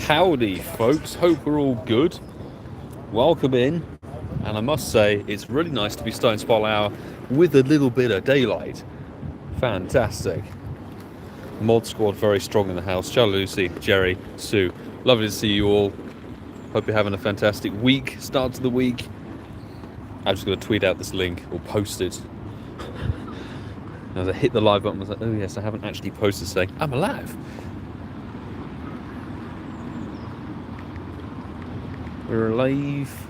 Howdy, folks. Hope we're all good. Welcome in. And I must say, it's really nice to be starting Spot Hour with a little bit of daylight. Fantastic. Mod squad very strong in the house. Ciao, Lucy, Jerry, Sue. Lovely to see you all. Hope you're having a fantastic week. Start to the week. I'm just going to tweet out this link or post it. As I hit the live button, I was like, oh yes, I haven't actually posted saying I'm alive. We're alive.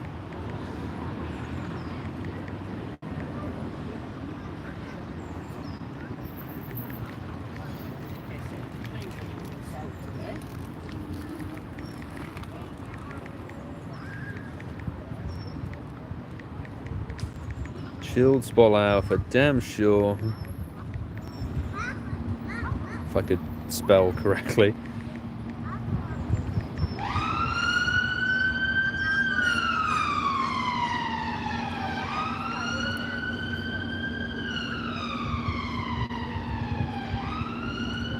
Chilled Spot Hour for damn sure. If I could spell correctly.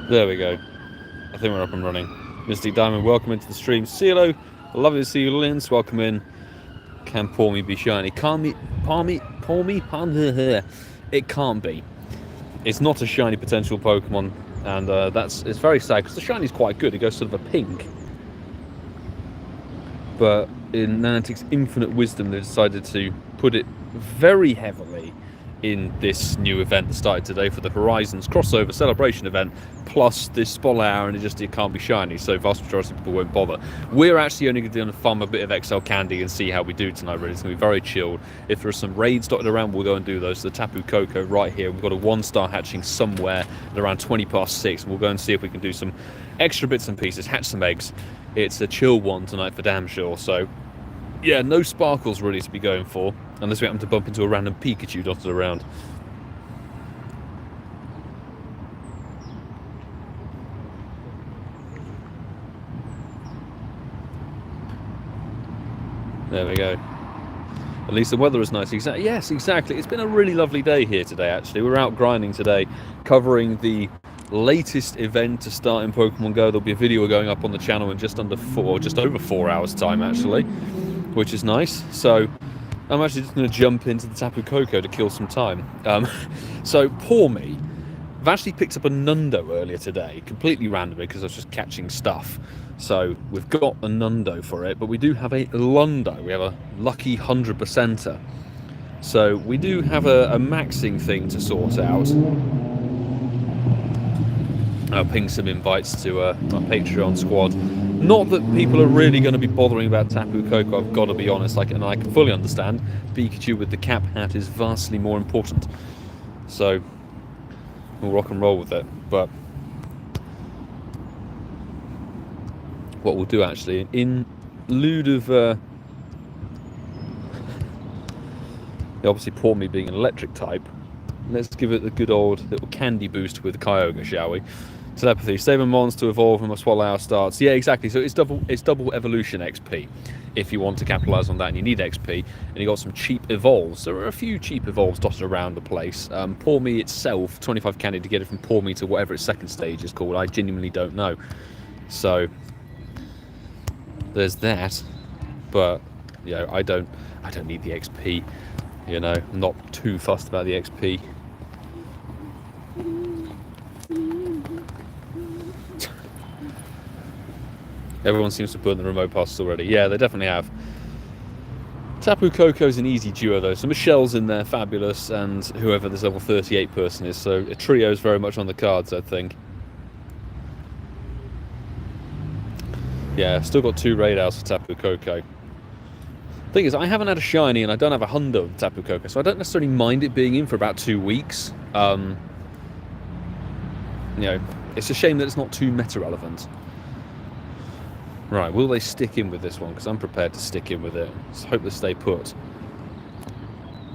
There we go. I think we're up and running. Mystic Diamond, welcome into the stream. CeeLo, lovely to see you, Linz. Welcome in. Can Pawmi be shiny? Pawmi? It can't be. It's not a shiny potential Pokemon, and it's very sad because the shiny's quite good. It goes sort of a pink. But in Niantic's infinite wisdom, they decided to put it very heavily in this new event that started today for the Horizons crossover celebration event, plus this Spot Hour, and it can't be shiny, so vast majority of people won't bother. We're actually only going to farm a bit of XL candy and see how we do tonight, really. It's going to be very chilled. If there are some raids dotted around, we'll go and do those. The Tapu Koko right here, we've got a 1-star hatching somewhere at around 6:20. We'll go and see if we can do some extra bits and pieces, hatch some eggs. It's a chill one tonight for damn sure, so yeah, no sparkles really to be going for, unless we happen to bump into a random Pikachu dotted around. There we go. At least the weather is nice. Yes, exactly. It's been a really lovely day here today, actually. We're out grinding today, covering the latest event to start in Pokemon Go. There'll be a video going up on the channel in just over 4 hours time, actually, which is nice. So I'm actually just going to jump into the Tapu Koko to kill some time. So Pawmi, I've actually picked up a Nundo earlier today, completely randomly because I was just catching stuff. So we've got a Nundo for it, but we do have a Lundo. We have a lucky 100%er. So we do have a maxing thing to sort out. I'll ping some invites to our Patreon squad. Not that people are really going to be bothering about Tapu Koko, I've got to be honest, and I can fully understand. Pikachu with the cap hat is vastly more important. So we'll rock and roll with it. But what we'll do actually, in lieu of obviously Pawmi being an electric type, let's give it a good old little candy boost with Kyogre, shall we? Telepathy, save a Mons to evolve when my Spot Hour starts. Yeah, exactly. So it's double evolution XP if you want to capitalise on that, and you need XP, and you got some cheap evolves. There are a few cheap evolves dotted around the place. Pawmi itself, 25 candy to get it from Pawmi to whatever its second stage is called. I genuinely don't know. So there's that. But I don't need the XP. I'm not too fussed about the XP. Everyone seems to put in the remote passes already. Yeah, they definitely have. Tapu Koko's an easy duo though. So Michelle's in there, fabulous, and whoever this level 38 person is. So a trio is very much on the cards, I think. Yeah, still got 2 raid outs for Tapu Koko. Thing is, I haven't had a shiny and I don't have a hundo of Tapu Koko, so I don't necessarily mind it being in for about 2 weeks. It's a shame that it's not too meta relevant. Right, will they stick in with this one? Because I'm prepared to stick in with it. Let's hope they stay put.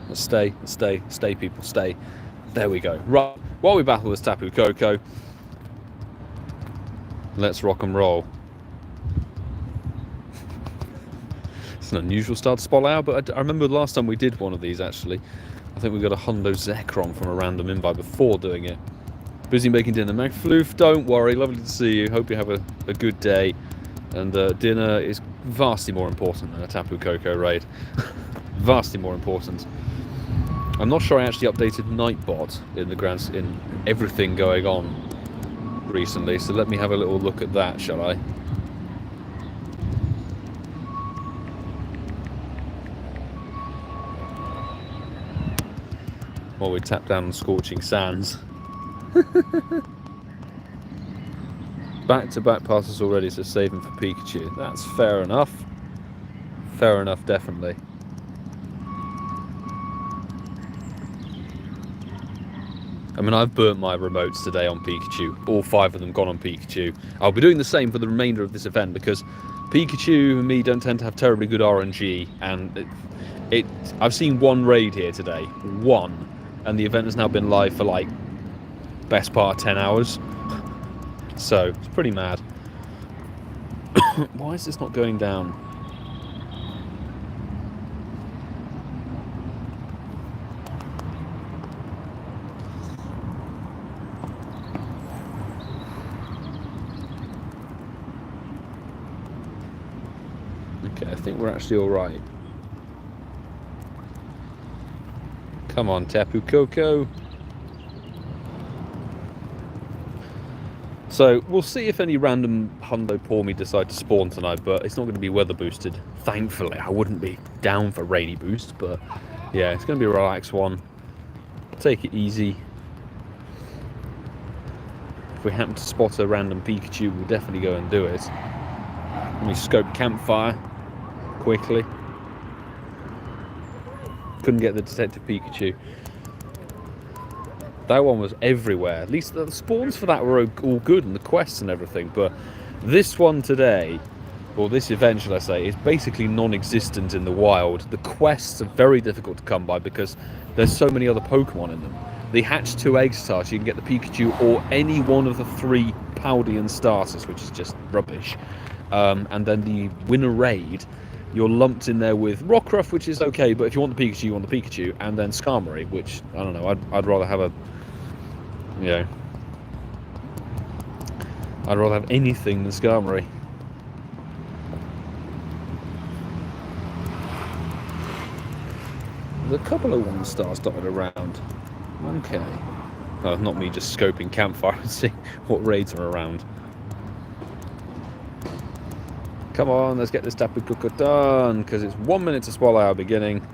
Let's stay, people, stay. There we go. Right, while we battle this Tapu Koko, let's rock and roll. It's an unusual start to Spot Hour, but I remember the last time we did one of these, actually. I think we got a Hundo Zekrom from a random invite before doing it. Busy making dinner. McFloof, don't worry. Lovely to see you. Hope you have a good day. And dinner is vastly more important than a Tapu Koko raid. Vastly more important. I'm not sure I actually updated Nightbot in everything going on recently, so let me have a little look at that, shall I? While we tap down on Scorching Sands. Back-to-back passes already, so saving for Pikachu. That's fair enough. Fair enough, definitely. I mean, I've burnt my remotes today on Pikachu. All 5 of them gone on Pikachu. I'll be doing the same for the remainder of this event because Pikachu and me don't tend to have terribly good RNG, and I've seen one raid here today. One. And the event has now been live for like best part of 10 hours. So, it's pretty mad. Why is this not going down? Okay, I think we're actually alright. Come on, Tapu Koko. So, we'll see if any random Hundo Pawmi decide to spawn tonight, but it's not going to be weather boosted. Thankfully, I wouldn't be down for rainy boost, but yeah, it's going to be a relaxed one. Take it easy. If we happen to spot a random Pikachu, we'll definitely go and do it. Let me scope campfire quickly. Couldn't get the detective Pikachu. That one was everywhere. At least the spawns for that were all good and the quests and everything, but this one today, or this event should I say, is basically non-existent in the wild. The quests are very difficult to come by because there's so many other Pokemon in them. They hatch 2 egg starters, you can get the Pikachu or any one of the 3 Paldean starters, which is just rubbish. And then the winner raid, you're lumped in there with Rockruff, which is okay, but if you want the Pikachu, you want the Pikachu, and then Skarmory, which, I don't know, I'd rather have I'd rather have anything than Skarmory. There's a couple of 1-stars dotted around. Okay. Oh, not me just scoping campfire and seeing what raids are around. Come on, let's get this Tapu Koko done, because it's 1 minute to Swallow beginning.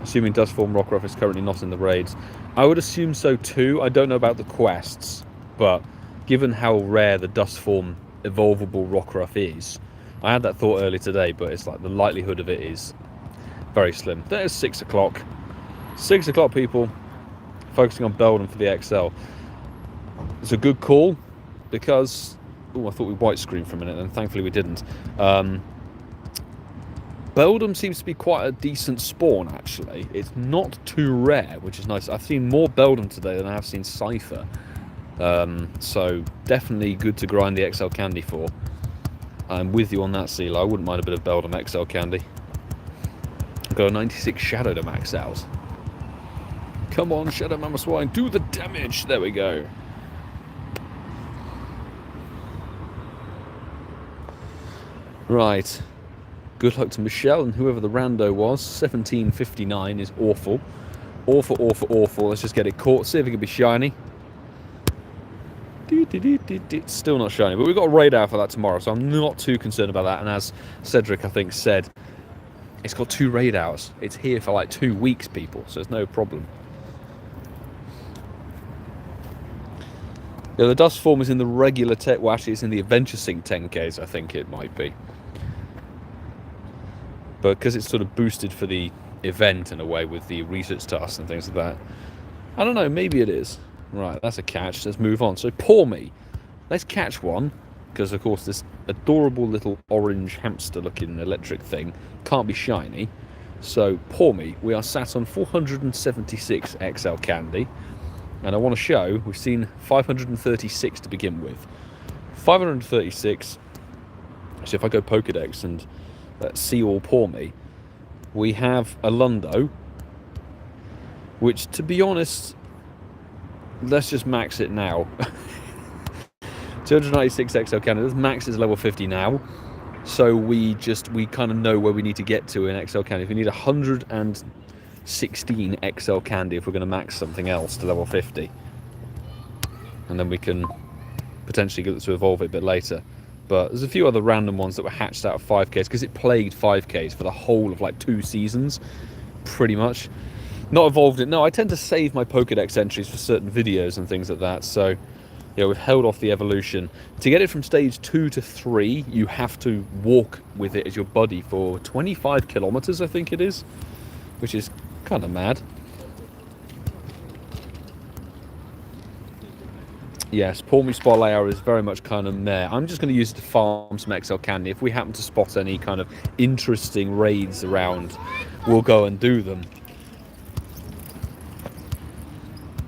Assuming Dust Form Rockruff is currently not in the raids. I would assume so too. I don't know about the quests, but given how rare the Dust Form evolvable Rockruff is, I had that thought earlier today, but it's like the likelihood of it is very slim. There's 6 o'clock. 6 o'clock, people. Focusing on Beldum for the XL. It's a good call, because... Oh, I thought we white screened for a minute, and thankfully we didn't. Beldum seems to be quite a decent spawn, actually. It's not too rare, which is nice. I've seen more Beldum today than I have seen Cypher. So, definitely good to grind the XL candy for. I'm with you on that, Seal. I wouldn't mind a bit of Beldum XL candy. I've got a 96 Shadow to max out. Come on, Shadow Mama Swine, do the damage! There we go. Right. Good luck to Michelle and whoever the rando was. 1759 is awful. Awful, awful, awful. Let's just get it caught. See if it can be shiny. Still not shiny, but we've got a raid out for that tomorrow, so I'm not too concerned about that. And as Cedric, I think, said, it's got 2 raid outs. It's here for like 2 weeks, people, so there's no problem. Yeah, the Dust Form is in the regular tech. Well, actually, it's in the Adventure Sync 10Ks, I think it might be. But because it's sort of boosted for the event in a way with the research tasks and things like that. I don't know, maybe it is. Right, that's a catch. Let's move on. So, Pawmi. Let's catch one. Because, of course, this adorable little orange hamster-looking electric thing can't be shiny. So, Pawmi, we are sat on 476 XL candy. And I want to show, we've seen 536 to begin with. 536. So if I go Pokedex and see all Pawmi, we have a Lundo, which, to be honest, let's just max it now. 296 XL candy. This max is level 50 now. So we kind of know where we need to get to in XL candy. If we need 116 XL candy if we're going to max something else to level 50. And then we can potentially get to evolve it a bit later. But there's a few other random ones that were hatched out of 5Ks, because it plagued 5Ks for the whole of like 2 seasons, pretty much. Not evolved it. No, I tend to save my Pokédex entries for certain videos and things like that, so yeah, we've held off the evolution. To get it from stage 2 to 3, you have to walk with it as your buddy for 25 kilometers, I think it is, which is kind of mad. Yes, Pawmi Spotlight Hour is very much kind of meh. I'm just going to use it to farm some XL candy. If we happen to spot any kind of interesting raids around, we'll go and do them.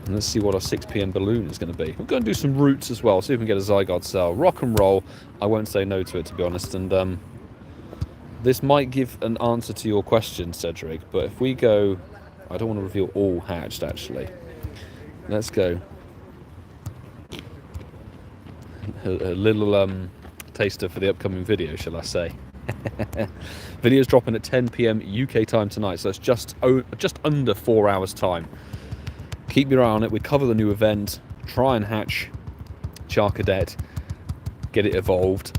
And let's see what our 6 PM balloon is going to be. We're going to do some routes as well, see if we can get a Zygarde cell. Rock and roll, I won't say no to it, to be honest. And this might give an answer to your question, Cedric, but if we go... I don't want to reveal all hatched, actually. Let's go. A little taster for the upcoming video, shall I say. Video's dropping at 10 PM UK time tonight, so it's just under 4 hours time. Keep your eye on it. We cover the new event, try and hatch Charcadet, get it evolved,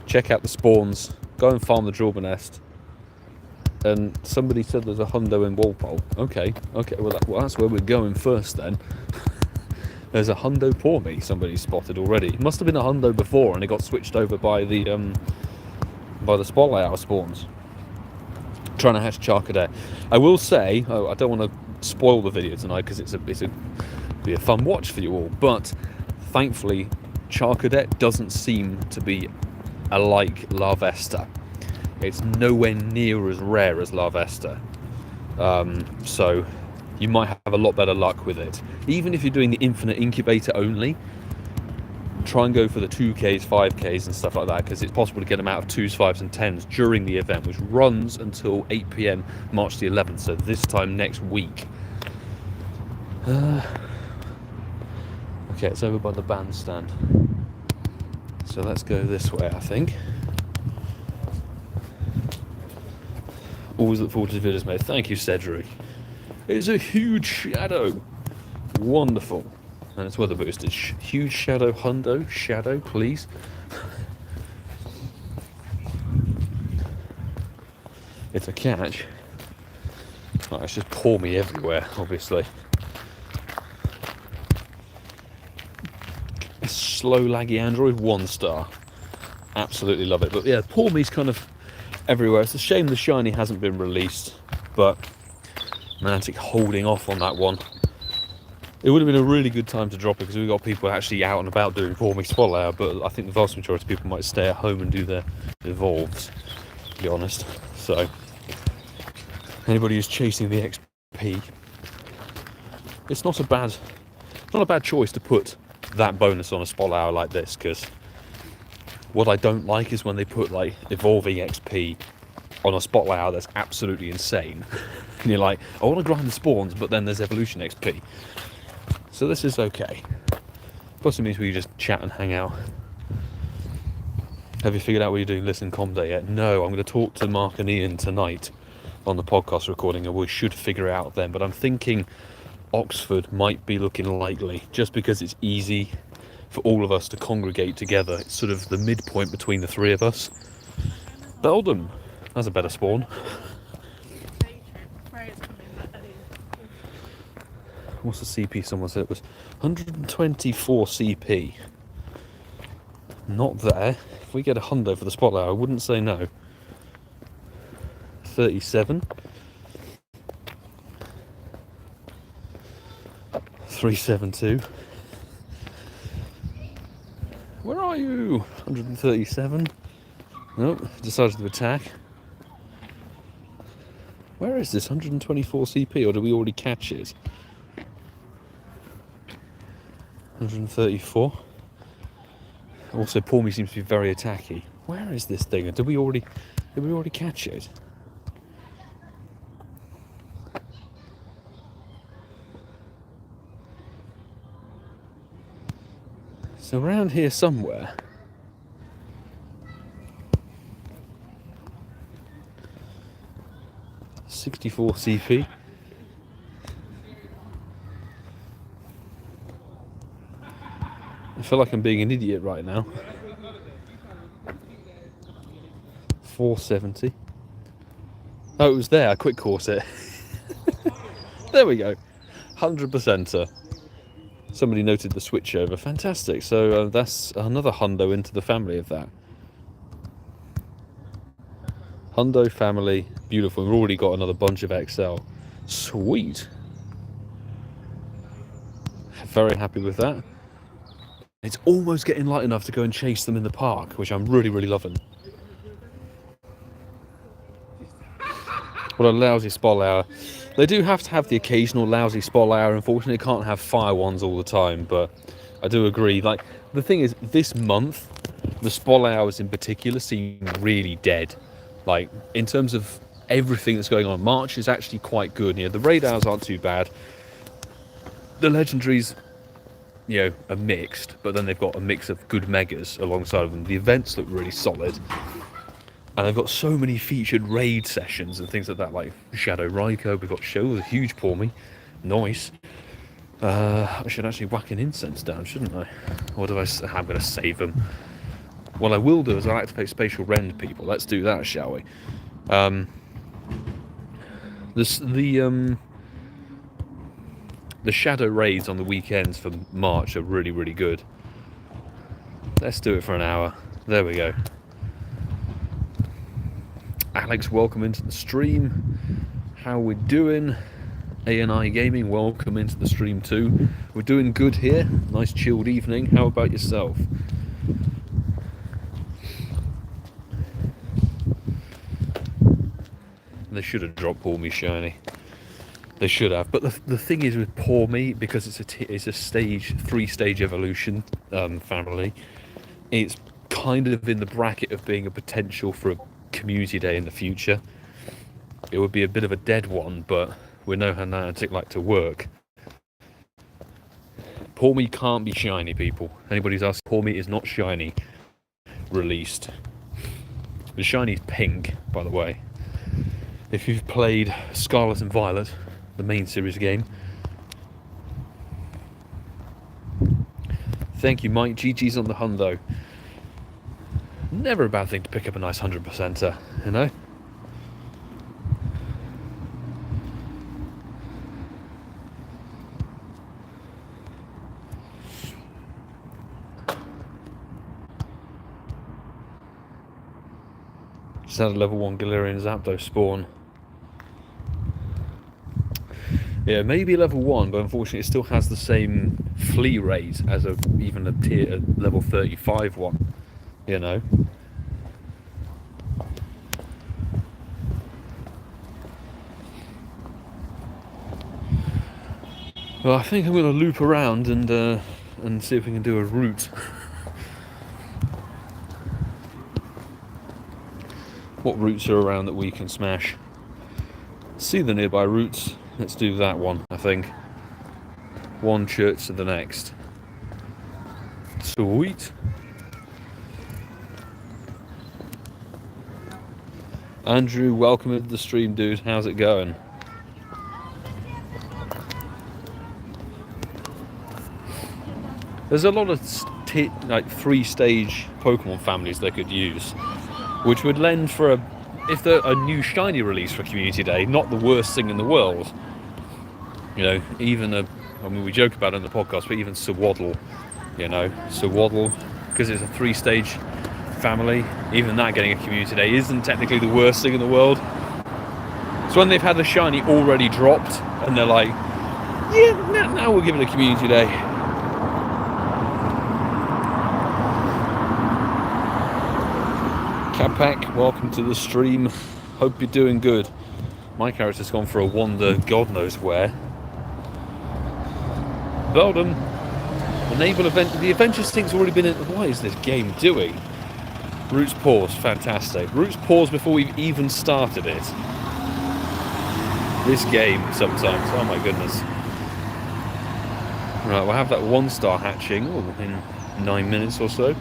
check out the spawns, go and farm the Jawbone Nest. And somebody said there's a hundo in Walpole. Okay, well that's where we're going first then. There's a hundo Pawmi somebody spotted already. It must have been a hundo before, and it got switched over by the Spotlight Hour spawns. Trying to hatch Charcadet. I will say, I don't want to spoil the video tonight because it'll be a fun watch for you all. But thankfully, Charcadet doesn't seem to be like Larvesta. It's nowhere near as rare as Larvesta. So you might have a lot better luck with it. Even if you're doing the infinite incubator only, try and go for the 2Ks, 5Ks and stuff like that, because it's possible to get them out of 2s, 5s and 10s during the event, which runs until 8 PM March the 11th, so this time next week. Okay, it's over by the bandstand. So let's go this way, I think. Always look forward to the videos, mate. Thank you, Cedric. It's a huge shadow. Wonderful. And it's weather boosted. Huge shadow hundo. Shadow, please. It's a catch. Oh, it's just Pawmi everywhere, obviously. Slow laggy Android, 1 star. Absolutely love it. But yeah, Pawmi's kind of everywhere. It's a shame the shiny hasn't been released, but Mantic holding off on that one. It would have been a really good time to drop it because we've got people actually out and about doing Pawmi Spotlight Hour, but I think the vast majority of people might stay at home and do their evolves, to be honest. So anybody who's chasing the XP, it's not a bad choice to put that bonus on a Spotlight Hour like this, because what I don't like is when they put like evolving XP on a Spotlight Hour that's absolutely insane. And you're like, I want to grind the spawns, but then there's evolution XP. So this is okay. Plus it means we can just chat and hang out. Have you figured out what you're doing Listen Com Day yet? No, I'm going to talk to Mark and Ian tonight on the podcast recording, and we should figure it out then. But I'm thinking Oxford might be looking likely, just because it's easy for all of us to congregate together. It's sort of the midpoint between the 3 of us. Beldam, that's a better spawn. What's the CP? Someone said it was 124 CP. Not there. If we get a hundo for the Spotlight, I wouldn't say no. 37. 372. Where are you? 137. Nope, decided to attack. Where is this 124 CP, or did we already catch it? 134. Also, Pawmi seems to be very attacky. Where is this thing? Did we already catch it? So around here somewhere. .64 CP. I feel like I'm being an idiot right now. 470. Oh, it was there. I quick caught it. There we go. 100%er. Somebody noted the switch over. Fantastic. So that's another hundo into the family of that. Hundo family. Beautiful. We've already got another bunch of XL. Sweet. Very happy with that. It's almost getting light enough to go and chase them in the park, which I'm really, really loving. What a lousy spol hour. They do have to have the occasional lousy spol hour. Unfortunately, they can't have fire ones all the time, but I do agree. Like, the thing is, this month, the spol hours in particular seem really dead. Like, in terms of everything that's going on, March is actually quite good. You know, the raid hours aren't too bad. The legendaries, you know, are mixed, but then they've got a mix of good megas alongside of them. The events look really solid. And I've got so many featured raid sessions and things like that, like Shadow Raiko. We've got a huge Pawmi. Nice. I should actually whack an incense down, shouldn't I? Or do I'm going to save them. What I will do is I'll activate Spatial Rend people. Let's do that, shall we? The Shadow raids on the weekends for March are really, really good. Let's do it for an hour. There we go. Alex, welcome into the stream. How we doing? ANI Gaming, welcome into the stream too. We're doing good here. Nice chilled evening. How about yourself? They should have dropped Pawmi shiny. They should have. But the thing is with Pawmi, because it's a 3-stage evolution family, it's kind of in the bracket of being a potential for a community day in the future. It would be a bit of a dead one, but we know how Niantic like to work. Pawmi can't be shiny, people. Anybody's asked, Pawmi is not shiny released. The shiny is pink, by the way. If you've played Scarlet and Violet, the main series game. Thank you, Mike. GG's on the hundo. Never a bad thing to pick up a nice 100%er, you know? Just had a level 1 Galarian Zapdos spawn. Yeah, maybe level 1, but unfortunately it still has the same flea rate as even a level 35 one. You know. Well, I think I'm going to loop around and see if we can do a route. What routes are around that we can smash? See the nearby routes. Let's do that one, I think. One church to the next. Sweet. Andrew, welcome into the stream, dude. How's it going? There's a lot of like 3-stage Pokemon families they could use, which would lend for a new shiny release for Community Day, not the worst thing in the world. You know, even I mean, we joke about it in the podcast, but even Sawaddle, you know, Sawaddle, because it's a 3-stage family, even that getting a Community Day isn't technically the worst thing in the world. So when they've had the shiny already dropped, and they're like, yeah, now we'll give it a Community Day. Capac, welcome to the stream. Hope you're doing good. My character's gone for a wander, God knows where. Belden, enable event. The adventure stink's already been in. What is this game doing? Roots pause, fantastic. Roots pause before we've even started it. This game sometimes, oh my goodness. Right, we'll have that 1-star hatching in 9 minutes or so.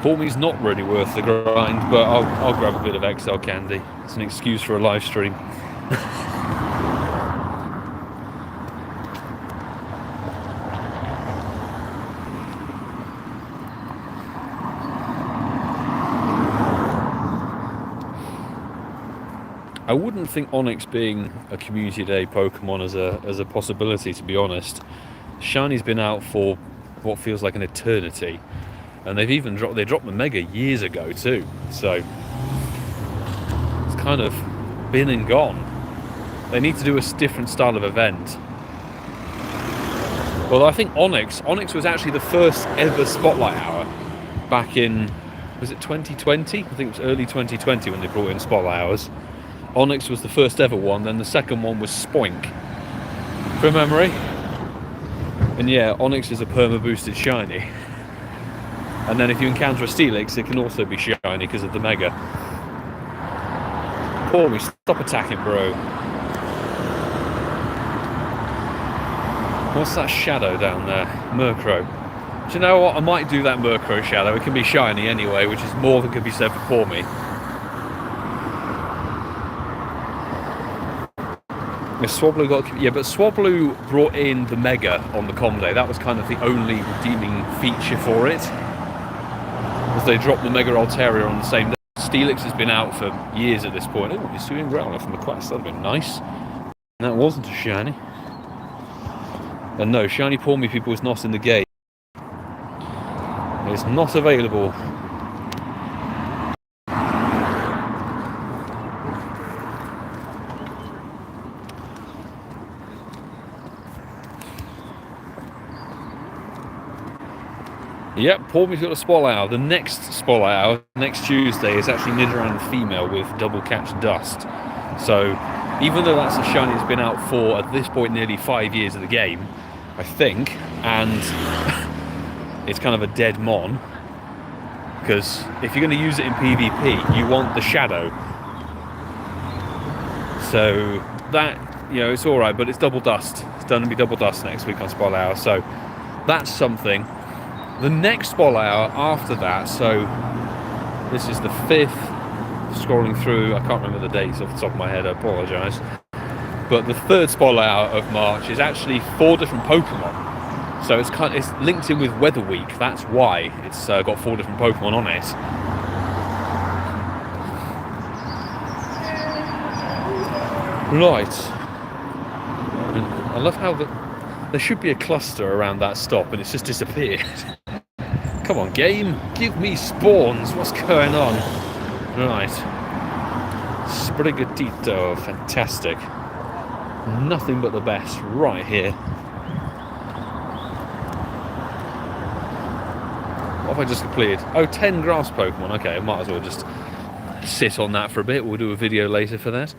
Pawmi's not really worth the grind, but I'll grab a bit of XL candy. It's an excuse for a live stream. I wouldn't think Onyx being a community day Pokemon as a possibility, to be honest. Shiny's been out for what feels like an eternity, and they dropped the Mega years ago too. So it's kind of been and gone. They need to do a different style of event. Well, I think Onyx was actually the first ever Spotlight Hour back in, was it 2020? I think it was early 2020 when they brought in Spotlight Hours. Onyx was the first ever one, then the second one was Spoink, from memory. And yeah, Onyx is a perma boosted shiny. And then if you encounter a Steelix, it can also be shiny because of the Mega. Pawmi, stop attacking, bro. What's that shadow down there? Murkrow. Do you know what? I might do that Murkrow shadow. It can be shiny anyway, which is more than could be said for Pawmi. Yeah, but Swablu brought in the Mega on the Com Day. That was kind of the only redeeming feature for it. As they dropped the Mega Altaria on the same day. Steelix has been out for years at this point. Oh, he's doing Growler from the quest. That'd have been nice. And that wasn't a shiny. And no, shiny Pawmi people is not in the game. It's not available. Yep, Pawmi's got a Spotlight Hour. The next Spotlight Hour, next Tuesday, is actually Nidoran female with double catch dust. So, even though that's a shiny that's been out for, at this point, nearly 5 years of the game, I think, and it's kind of a dead mon, because if you're going to use it in PvP, you want the shadow. So, that, you know, it's alright, but it's double dust. It's going to be double dust next week on Spotlight Hour, so that's something. The next Spotlight Hour after that, so this is the 5th, scrolling through, I can't remember the dates off the top of my head, I apologise, but the 3rd Spotlight Hour of March is actually 4 different Pokemon, so it's linked in with Weather Week, that's why it's got 4 different Pokemon on it. Right, I love how there should be a cluster around that stop and it's just disappeared. Come on, game. Give me spawns. What's going on? Right. Sprigatito. Fantastic. Nothing but the best right here. What have I just completed? Oh, 10 grass Pokemon. Okay, I might as well just sit on that for a bit. We'll do a video later for that.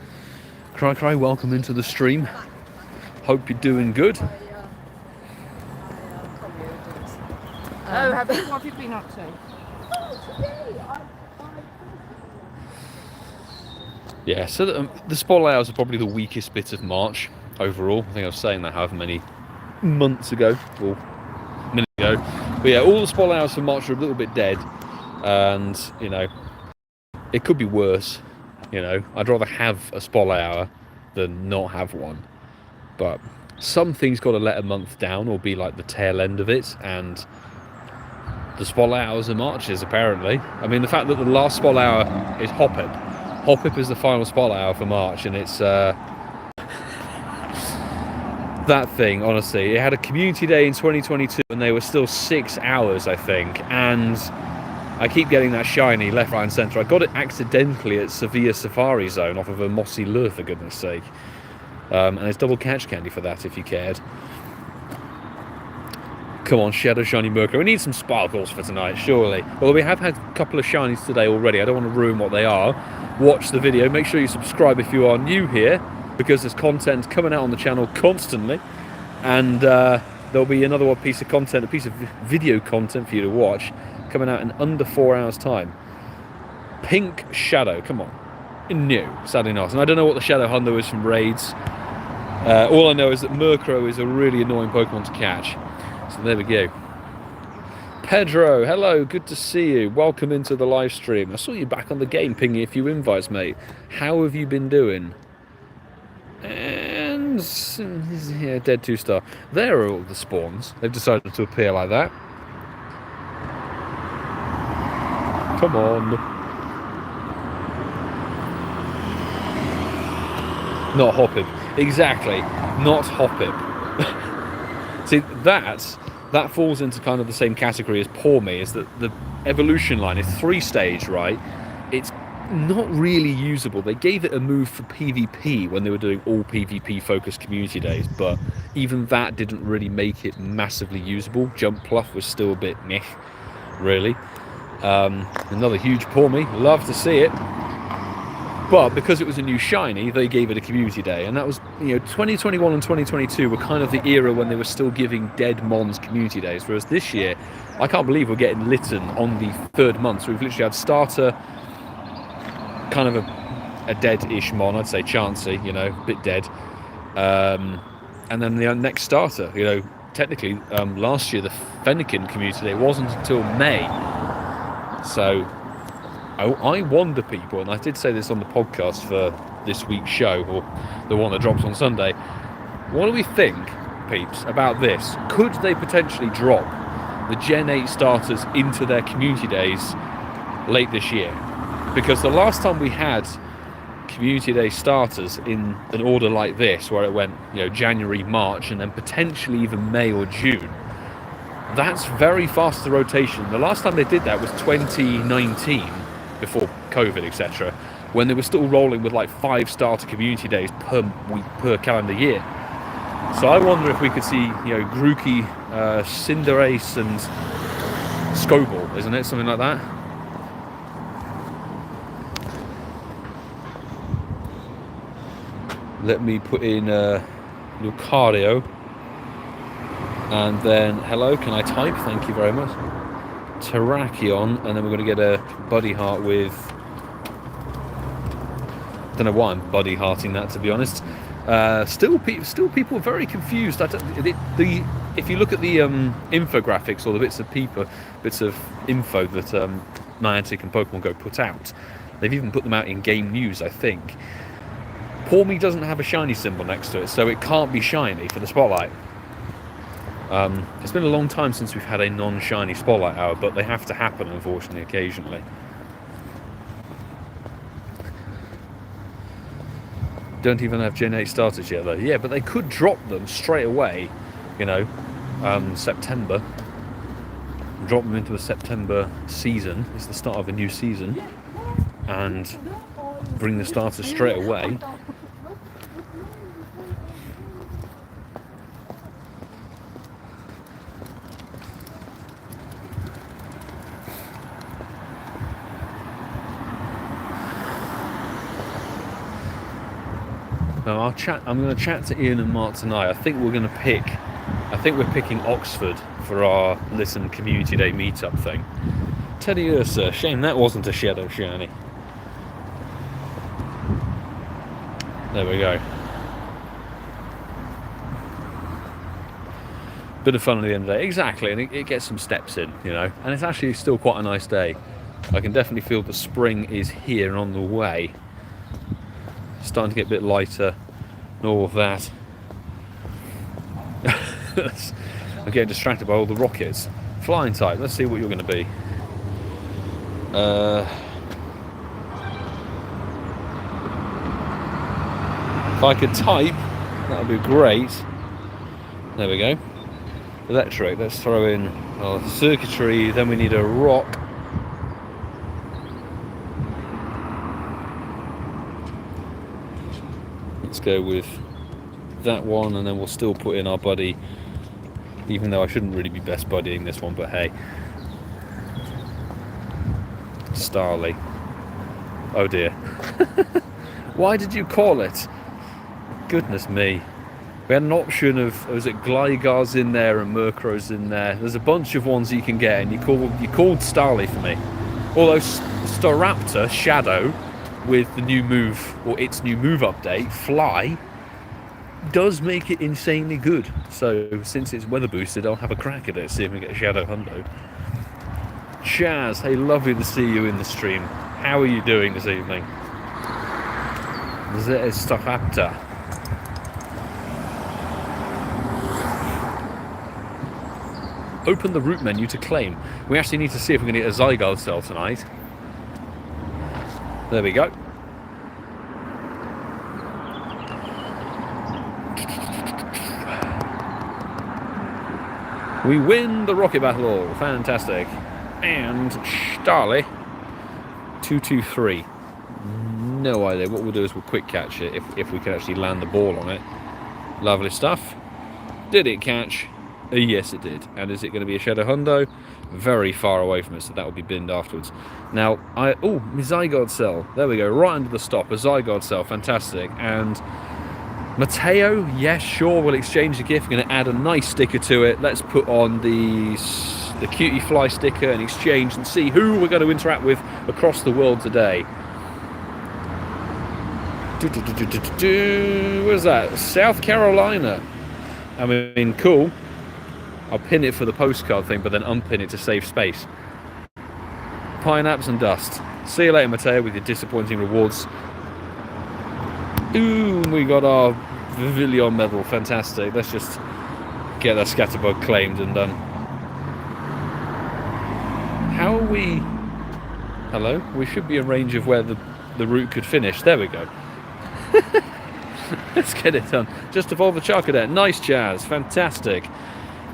Cry, welcome into the stream. Hope you're doing good. Oh, what have you been up to? Yeah, so the Spotlight Hours are probably the weakest bit of March overall. I think I was saying that however many months ago, or minutes ago. But yeah, all the Spotlight Hours for March are a little bit dead. And, you know, it could be worse. You know, I'd rather have a Spotlight Hour than not have one. But something's got to let a month down or be like the tail end of it. And the Spotlight Hours are Marches, apparently. I mean, the fact that the last Spotlight Hour is Hoppip. Hoppip is the final Spotlight Hour for March, and it's that thing, honestly. It had a community day in 2022, and they were still 6 hours, I think. And I keep getting that shiny left, right, and centre. I got it accidentally at Sevilla Safari Zone off of a mossy lure, for goodness sake. And it's double catch candy for that, if you cared. Come on, Shadow Shiny Murkrow. We need some sparkles for tonight, surely. Well, we have had a couple of shinies today already. I don't want to ruin what they are. Watch the video. Make sure you subscribe if you are new here, because there's content coming out on the channel constantly. And there'll be another piece of content, a piece of video content for you to watch, coming out in under 4 hours' time. Pink Shadow. Come on. No, sadly not. And I don't know what the Shadow Hundo is from raids. All I know is that Murkrow is a really annoying Pokemon to catch. So there we go. Pedro, hello, good to see you. Welcome into the live stream. I saw you back on the game pinging a few invites, mate. How have you been doing? And yeah, dead 2-star. There are all the spawns. They've decided to appear like that. Come on. Not Hoppip. Exactly. Not Hoppip. See, that falls into kind of the same category as Pawmi, is that the evolution line is 3-stage, right? It's not really usable. They gave it a move for PvP when they were doing all PvP focused community days, but even that didn't really make it massively usable. Jump Pluff was still a bit meh, really. Another huge Pawmi, love to see it. But because it was a new shiny, they gave it a community day, and that was, 2021 and 2022 were kind of the era when they were still giving dead mons community days, whereas this year, I can't believe we're getting Litten on the 3rd month. So we've literally had Starter, kind of a dead-ish mon, I'd say Chansey, a bit dead, and then the next Starter, technically last year the Fennekin community day wasn't until May, so I wonder, people, and I did say this on the podcast for this week's show, or the one that drops on Sunday, what do we think, peeps, about this? Could they potentially drop the Gen 8 starters into their community days late this year? Because the last time we had community day starters in an order like this, where it went, January, March, and then potentially even May or June, that's very fast the rotation. The last time they did that was 2019, before COVID, etc., when they were still rolling with like 5 starter community days per week, per calendar year. So I wonder if we could see, Grookey, Cinderace, and Scoball, isn't it? Something like that. Let me put in Lucario, and then hello, can I type? Thank you very much. Terrakion, and then we're going to get a Buddy Heart with, don't know why I'm Buddy Hearting that, to be honest. Still people are very confused. If you look at the infographics or the bits of info that Niantic and Pokemon Go put out, they've even put them out in game news, I think. Pawmi doesn't have a shiny symbol next to it, so it can't be shiny for the spotlight. It's been a long time since we've had a non-shiny spotlight hour, but they have to happen, unfortunately, occasionally. Don't even have Gen 8 starters yet, though. Yeah, but they could drop them straight away, September. Drop them into the September season. It's the start of a new season. And bring the starters straight away. I'm going to chat to Ian and Mark tonight. I think we're picking Oxford for our Listen Community Day meetup thing. Teddy Ursa, shame that wasn't a Shadow Shiny. There we go. Bit of fun at the end of the day. Exactly, and it gets some steps in, and it's actually still quite a nice day. I can definitely feel the spring is here and on the way. Starting to get a bit lighter and all of that. I'm getting distracted by all the rockets. Flying type, let's see what you're going to be. If I could type, that would be great. There we go. Electric, let's throw in circuitry, then we need a rock. Let's go with that one, and then we'll still put in our buddy, even though I shouldn't really be best buddying this one, but hey. Starly. Oh dear. Why did you call it? Goodness me. We had an option of, was it Gligar's in there and Murkrow's in there. There's a bunch of ones you can get, and you called Starly for me. Although Staraptor Shadow with the new move, or its new move update, Fly, does make it insanely good. So since it's weather boosted, I'll have a crack at it, see if we get a Shadow Hundo. Chaz, hey, lovely to see you in the stream. How are you doing this evening? Zestafapta. Open the route menu to claim. We actually need to see if we can get a Zygarde cell tonight. There we go. We win the rocket battle. Fantastic. And Starly 223. No idea. What we'll do is we'll quick catch it if we can actually land the ball on it. Lovely stuff. Did it catch? Yes, it did. And is it going to be a Shadow Hundo? Very far away from it, so that will be binned afterwards. Now, my Zygarde cell. There we go. Right under the stop. A Zygarde cell. Fantastic. And Mateo, yes, sure, we'll exchange the gift. We're going to add a nice sticker to it. Let's put on the Cutie Fly sticker and exchange and see who we're going to interact with across the world today. Where's that? South Carolina. I mean, cool. I'll pin it for the postcard thing, but then unpin it to save space. Pineapples and dust. See you later, Mateo, with your disappointing rewards. Ooh, we got our Vivillon medal. Fantastic. Let's just get that Scatterbug claimed and done. How are we... Hello? We should be in range of where the route could finish. There we go. Let's get it done. Just evolve the Charcadet. Nice, Chaz. Fantastic.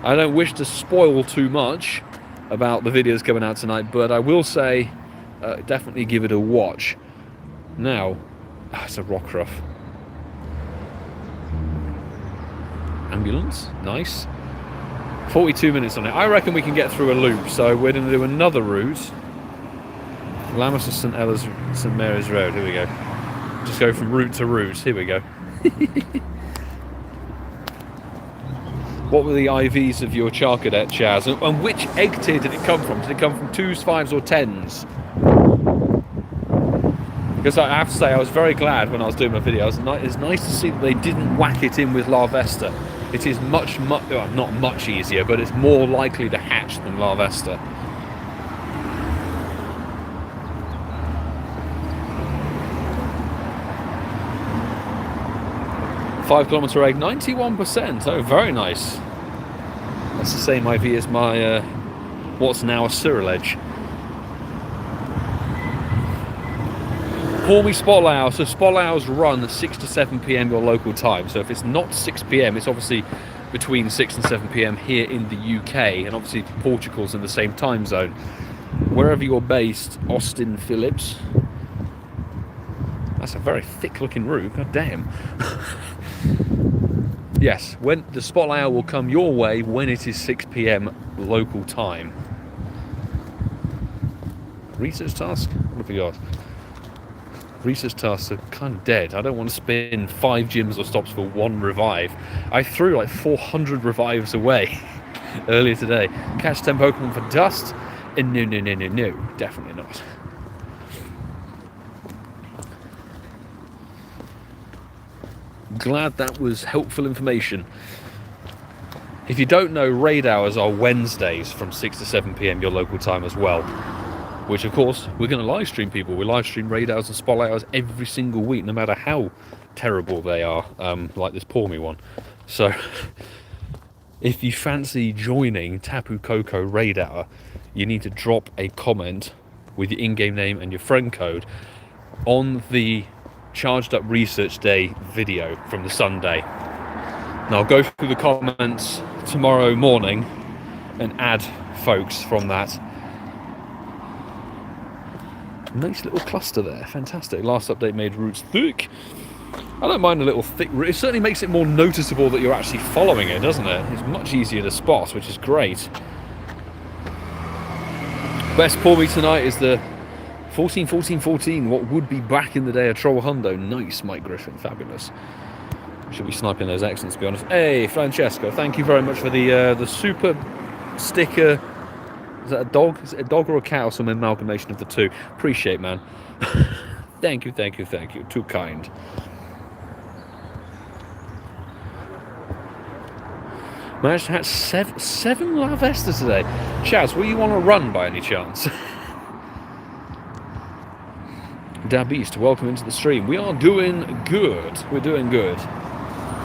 I don't wish to spoil too much about the videos coming out tonight, but I will say definitely give it a watch. Now, it's a Rockruff. Ambulance. Nice. 42 minutes on it. I reckon we can get through a loop, so we're going to do another route. Lammas to St Mary's Road. Here we go. Just go from route to route. Here we go. What were the IVs of your Charcadet, Chaz? And which egg tier did it come from? Did it come from 2s, 5s or 10s? Because I have to say, I was very glad when I was doing my video. It's nice to see that they didn't whack it in with Larvesta. It is much, well, not much easier, but it's more likely to hatch than Larvesta. "5-kilometre egg, 91%. Oh, very nice. That's the same IV as my what's now a Cyriledge. Pawmi Spotlow. So Spotlows run at 6 to 7 p.m. your local time. So if it's not 6 p.m, it's obviously between 6 and 7 p.m. here in the UK, and obviously Portugal's in the same time zone. Wherever you're based, Austin Phillips. That's a very thick-looking route. God damn. Yes, when the Spotlight will come your way when it is 6 p.m. local time. Research task? What have we got? Research tasks are kind of dead. I don't want to spin 5 gyms or stops for 1 revive. I threw like 400 revives away earlier today. Catch 10 Pokemon for dust? No, definitely not. Glad that was helpful information. If you don't know, raid hours are Wednesdays from 6 to 7 p.m. your local time as well. Which, of course, we're going to live stream people. We live stream raid hours and spotlight hours every single week, no matter how terrible they are, like this Pawmi one. So, if you fancy joining Tapu Koko raid hour, you need to drop a comment with your in-game name and your friend code on the Charged Up Research Day video from the Sunday. Now I'll go through the comments tomorrow morning and add folks from that. Nice little cluster there, fantastic. Last update made routes thick. I don't mind a little thick route. It certainly makes it more noticeable that you're actually following it, doesn't it? It's much easier to spot, which is great. Best Pawmi tonight is the 14, what would be back in the day a Troll Hundo. Nice, Mike Griffin, fabulous. Should be sniping those accents, to be honest. Hey, Francesco, thank you very much for the super sticker. Is that a dog? Is it a dog or a cat or some amalgamation of the two? Appreciate, man. Thank you, thank you, thank you. Too kind. Managed to hatch seven Lavestas today. Chaz, will you want to run by any chance? Dab East, welcome into the stream. We are doing good. We're doing good.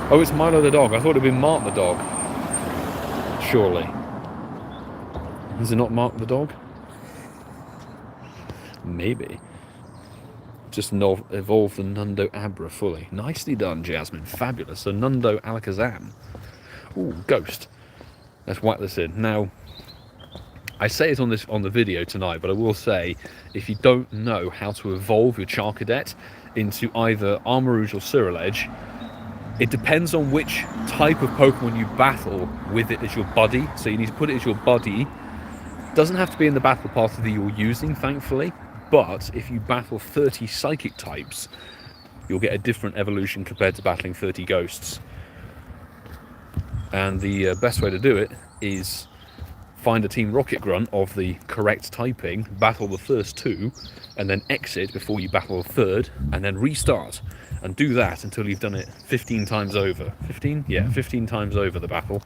Oh, it's Milo the dog. I thought it'd been Mark the dog. Surely. Is it not Mark the dog? Maybe. Just evolve the Nundo Abra fully. Nicely done, Jasmine. Fabulous. So Nundo Alakazam. Ooh, Ghost. Let's whack this in. Now, I say it on the video tonight, but I will say, if you don't know how to evolve your Charcadet into either Armarouge or Ceruledge, it depends on which type of Pokemon you battle with it as your buddy. So you need to put it as your buddy. It doesn't have to be in the battle path that you're using, thankfully. But if you battle 30 Psychic types, you'll get a different evolution compared to battling 30 Ghosts. And the best way to do it is find a Team Rocket Grunt of the correct typing, battle the first two, and then exit before you battle the third, and then restart. And do that until you've done it 15 times over. 15? Yeah, 15 times over the battle.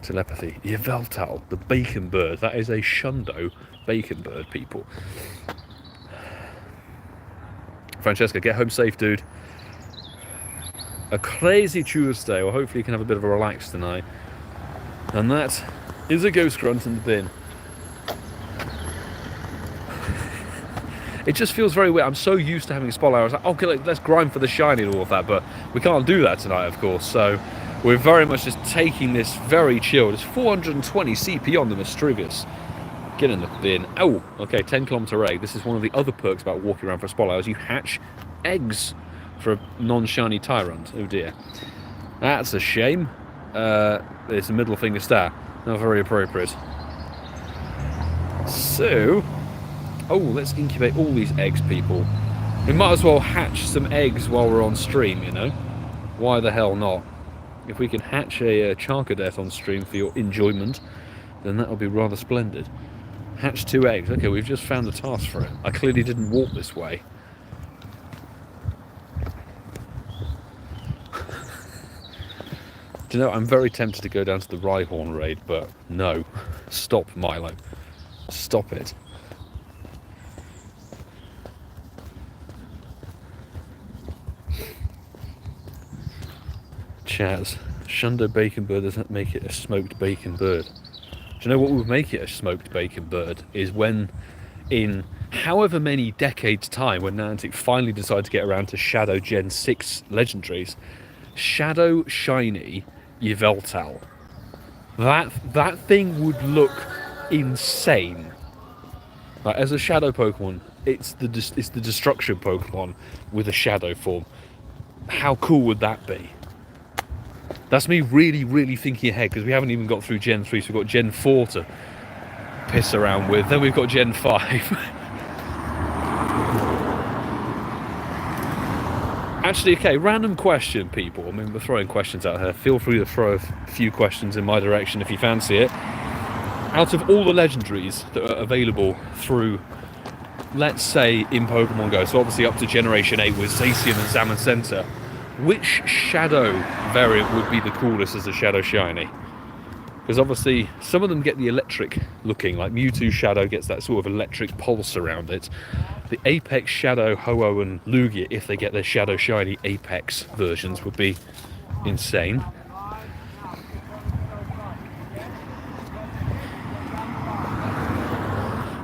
Telepathy. Yveltal, the bacon bird. That is a Shundo bacon bird, people. Francesca, get home safe, dude. A crazy Tuesday, or hopefully you can have a bit of a relax tonight. And that is a Ghost Grunt in the bin. It just feels very weird. I'm so used to having a spotlight. I was like, okay, let's grind for the shiny and all of that, but we can't do that tonight, of course. So we're very much just taking this very chilled. It's 420 CP on the Misdreavus. Get in the bin. Oh, okay, 10-kilometer egg. This is one of the other perks about walking around for a spotlight, is you hatch eggs for a non-shiny Tyrant. Oh dear. That's a shame. It's a middle finger star. Not very appropriate. So, oh, let's incubate all these eggs, people. We might as well hatch some eggs while we're on stream, you know? Why the hell not? If we can hatch a Charcadet on stream for your enjoyment, then that would be rather splendid. Hatch 2 eggs. Okay, we've just found the task for it. I clearly didn't walk this way. Do you know, I'm very tempted to go down to the Rhyhorn raid, but no. Stop, Milo. Stop it. Chaz, Shundo bacon bird doesn't make it a smoked bacon bird. Do you know what would make it a smoked bacon bird? Is when, in however many decades time, when Niantic finally decided to get around to Shadow Gen 6 legendaries, Shadow Shiny Yveltal. That thing would look insane. Like, as a shadow Pokemon, it's the destruction Pokemon with a shadow form. How cool would that be? That's me really, really thinking ahead, because we haven't even got through Gen 3, so we've got Gen 4 to piss around with. Then we've got Gen 5. Actually, okay, random question, people. I mean, we're throwing questions out here. Feel free to throw a few questions in my direction if you fancy it. Out of all the legendaries that are available through, let's say, in Pokemon Go, so obviously up to Generation 8 with Zacian and Zamazenta, which Shadow variant would be the coolest as a Shadow Shiny? Because obviously, some of them get the electric looking, like Mewtwo Shadow gets that sort of electric pulse around it. The Apex Shadow, Ho-Oh and Lugia, if they get their Shadow Shiny Apex versions, would be insane.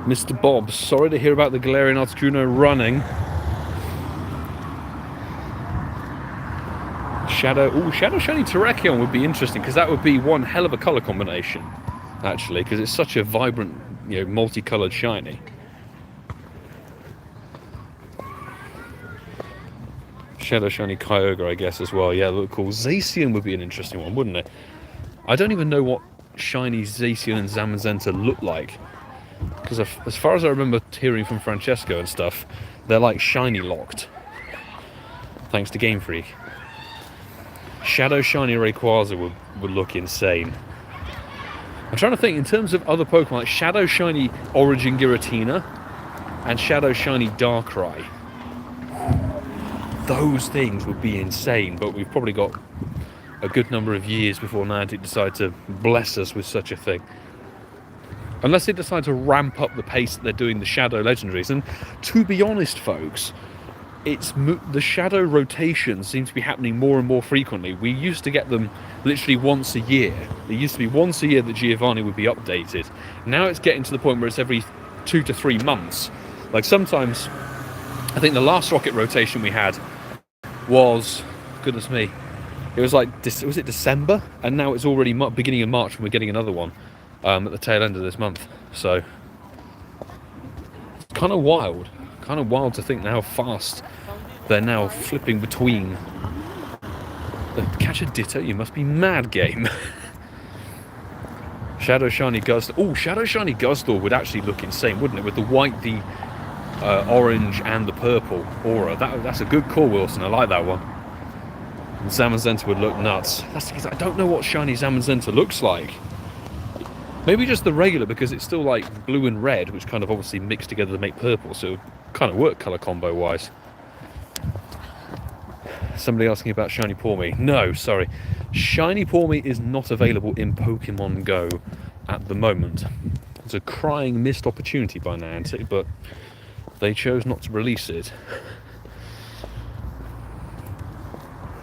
Mr. Bob, sorry to hear about the Galarian Articuno running. Shadow Shiny Terrakion would be interesting, because that would be one hell of a colour combination, actually, because it's such a vibrant, you know, multicoloured shiny. Shadow Shiny Kyogre, I guess, as well. Yeah, look cool. Zacian would be an interesting one, wouldn't it? I don't even know what shiny Zacian and Zamazenta look like, because as far as I remember hearing from Francesco and stuff, they're like shiny locked, thanks to Game Freak. Shadow Shiny Rayquaza would look insane. I'm trying to think in terms of other Pokemon, like Shadow Shiny Origin Giratina and Shadow Shiny Darkrai. Those things would be insane, but we've probably got a good number of years before Niantic decide to bless us with such a thing. Unless they decide to ramp up the pace that they're doing the Shadow Legendaries. And to be honest, folks, the Shadow rotations seem to be happening more and more frequently. We used to get them literally once a year. It used to be once a year that Giovanni would be updated. Now it's getting to the point where it's every 2 to 3 months. Like sometimes, I think the last Rocket rotation we had was, goodness me, it was like, was it December? And now it's already beginning of March when we're getting another one at the tail end of this month. So, it's kind of wild. Kind of wild to think how fast they're now flipping between. Catch a Ditto? You must be mad, game. Shadow Shiny Guzzlord. Oh, Shadow Shiny Guzzlord would actually look insane, wouldn't it? With the white, the orange and the purple aura. That's a good call, Wilson. I like that one. And Zamazenta would look nuts. That's because I don't know what Shiny Zamazenta looks like. Maybe just the regular, because it's still like blue and red, which kind of obviously mix together to make purple, so it would kind of work colour combo wise. Somebody asking about Shiny Pawmi. No, sorry. Shiny Pawmi is not available in Pokemon Go at the moment. It's a crying missed opportunity by Niantic, but they chose not to release it.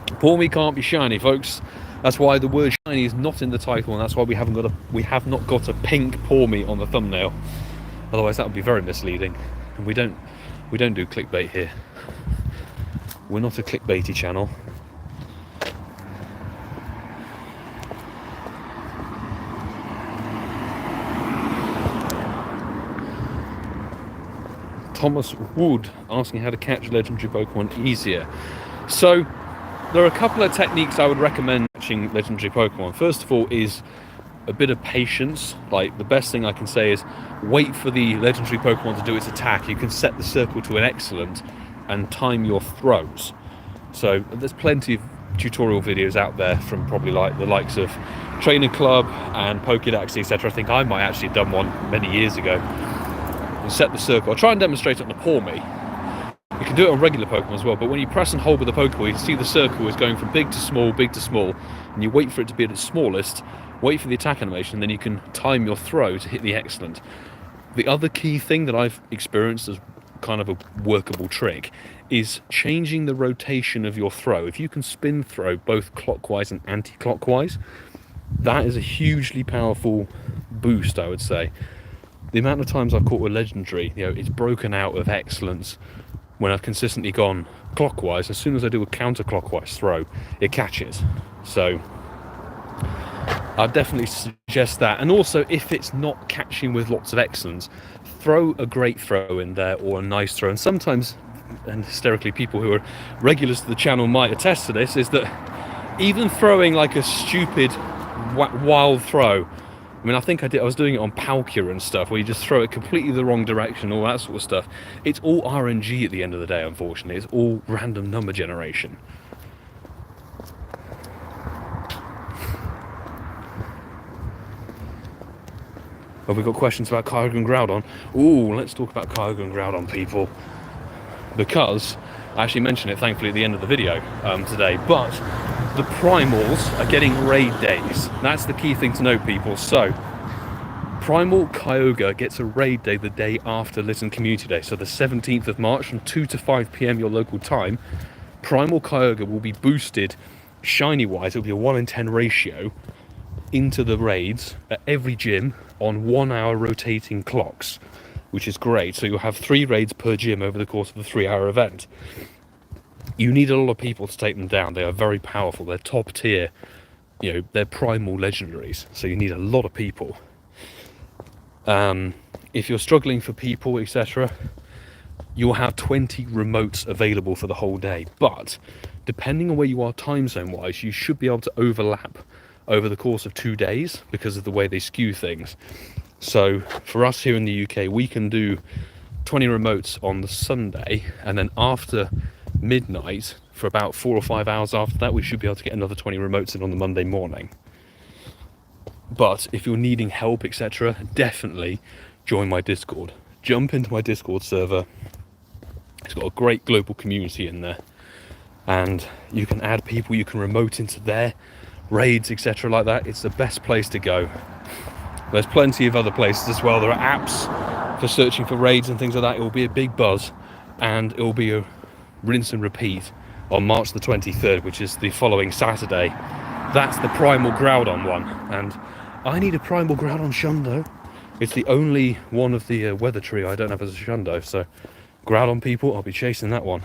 Pawmi can't be shiny, folks. That's why the word shiny is not in the title, and that's why we have not got a pink Pawmi on the thumbnail. Otherwise, that would be very misleading. And we don't do clickbait here. We're not a clickbaity channel. Thomas Wood asking how to catch legendary Pokemon easier. So, there are a couple of techniques I would recommend catching legendary Pokemon. First of all is a bit of patience. Like, the best thing I can say is wait for the legendary Pokemon to do its attack. You can set the circle to an excellent and time your throws. So there's plenty of tutorial videos out there from probably like the likes of Trainer Club and Pokédex, etc. I think I might actually have done one many years ago. And set the circle. I'll try and demonstrate it on the Pawmi. You can do it on regular Pokemon as well, but when you press and hold with the Pokeball, you can see the circle is going from big to small, and you wait for it to be at its smallest, wait for the attack animation, and then you can time your throw to hit the excellent. The other key thing that I've experienced as kind of a workable trick is changing the rotation of your throw. If you can spin throw both clockwise and anti-clockwise, that is a hugely powerful boost, I would say. The amount of times I've caught a legendary, it's broken out of excellence when I've consistently gone clockwise. As soon as I do a counterclockwise throw, it catches. So I'd definitely suggest that. And also, if it's not catching with lots of excellence, throw a great throw in there or a nice throw. And sometimes, and hysterically people who are regulars to the channel might attest to this, is that even throwing like a stupid wild throw, I mean, I think I was doing it on Palkia and stuff, where you just throw it completely the wrong direction, all that sort of stuff. It's all RNG at the end of the day, unfortunately. It's all random number generation. Have we got questions about Kyogre and Groudon? Ooh, let's talk about Kyogre and Groudon, people. Because I actually mentioned it, thankfully, at the end of the video today, but the primals are getting raid days. That's the key thing to know, people. So, Primal Kyogre gets a raid day the day after Litten Community Day. So the 17th of March from 2 to 5 PM your local time, Primal Kyogre will be boosted shiny-wise. It'll be a 1 in 10 ratio into the raids at every gym on 1 hour rotating clocks, which is great. So you'll have 3 raids per gym over the course of the 3-hour event. You need a lot of people to take them down. They are very powerful. They're top tier. They're primal legendaries. So you need a lot of people. If you're struggling for people, etc., you'll have 20 remotes available for the whole day. But depending on where you are time zone wise, you should be able to overlap over the course of 2 days because of the way they skew things. So for us here in the UK, we can do 20 remotes on the Sunday, and then after midnight, for about 4 or 5 hours after that, we should be able to get another 20 remotes in on the Monday morning. But if you're needing help, etc., definitely join my Discord. Jump into my Discord server. It's got a great global community in there, and you can add people, you can remote into their raids, etc., like that. It's the best place to go. There's plenty of other places as well. There are apps for searching for raids and things like that. It will be a big buzz, and it will be a rinse and repeat on March the 23rd, which is the following Saturday. That's the primal Groudon one, and I need a primal Groudon Shundo. It's the only one of the weather trio I don't have as a Shundo, so Groudon people, I'll be chasing that one.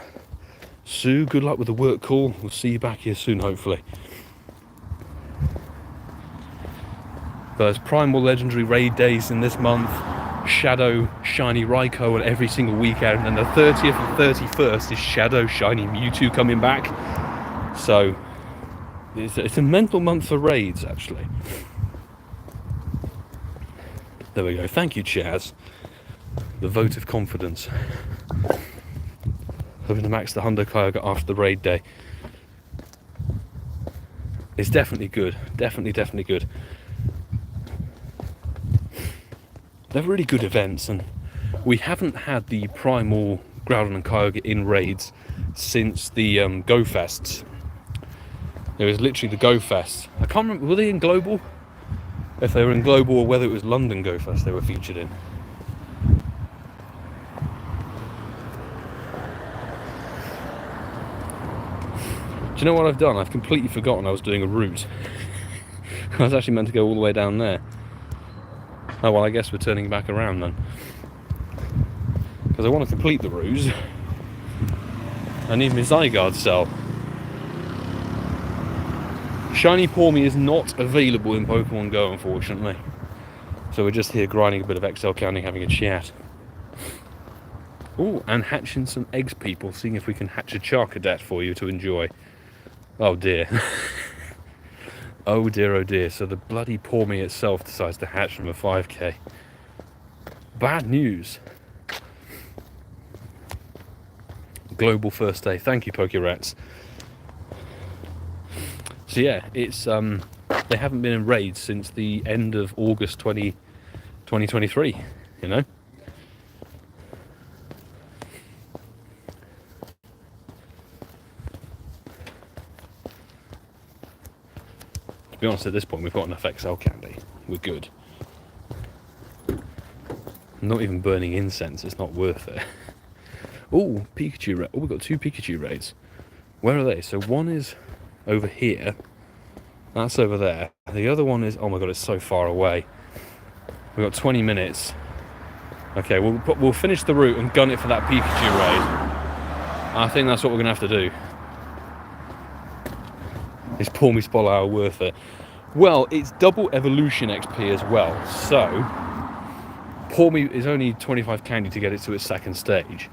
Sue, good luck with the work call. We'll see you back here soon, hopefully. There's primal legendary raid days in this month. Shadow Shiny Raikou on every single weekend, and the 30th and 31st is Shadow Shiny Mewtwo coming back. So it's a mental month for raids, actually. There we go. Thank you, Chaz. The vote of confidence. Hoping to max the Hundo Kyogre after the raid day. It's definitely good. Definitely good. They're really good events, and we haven't had the primal Groudon and Kyogre in raids since the Go Fests. It was literally the Go Fest. I can't remember, were they in Global? If they were in Global, or whether it was London Go Fest they were featured in. Do you know what I've done? I've completely forgotten I was doing a route. I was actually meant to go all the way down there. Oh well, I guess we're turning back around then. Because I want to complete the ruse. I need my Zygarde cell. Shiny Pawmi is not available in Pokemon Go, unfortunately. So we're just here grinding a bit of XL counting, having a chat. Oh, and hatching some eggs, people. Seeing if we can hatch a Charcadet for you to enjoy. Oh dear. Oh dear. So the bloody Pawmi itself decides to hatch from a 5k. Bad news. Global first day. Thank you, Pokerats. So yeah, it's they haven't been in raids since the end of August 2023, you know. To be honest, at this point we've got enough XL candy. We're good. I'm not even burning incense, it's not worth it. Oh, Pikachu raid. Oh, we've got 2 Pikachu raids. Where are they? So one is over here. That's over there. The other one is, oh my god, it's so far away. We've got 20 minutes. Okay, we'll finish the route and gun it for that Pikachu raid. I think that's what we're going to have to do. Is Pawmi Spolao worth it? Well, it's double evolution XP as well. So, Pawmi is only 25 candy to get it to its second stage.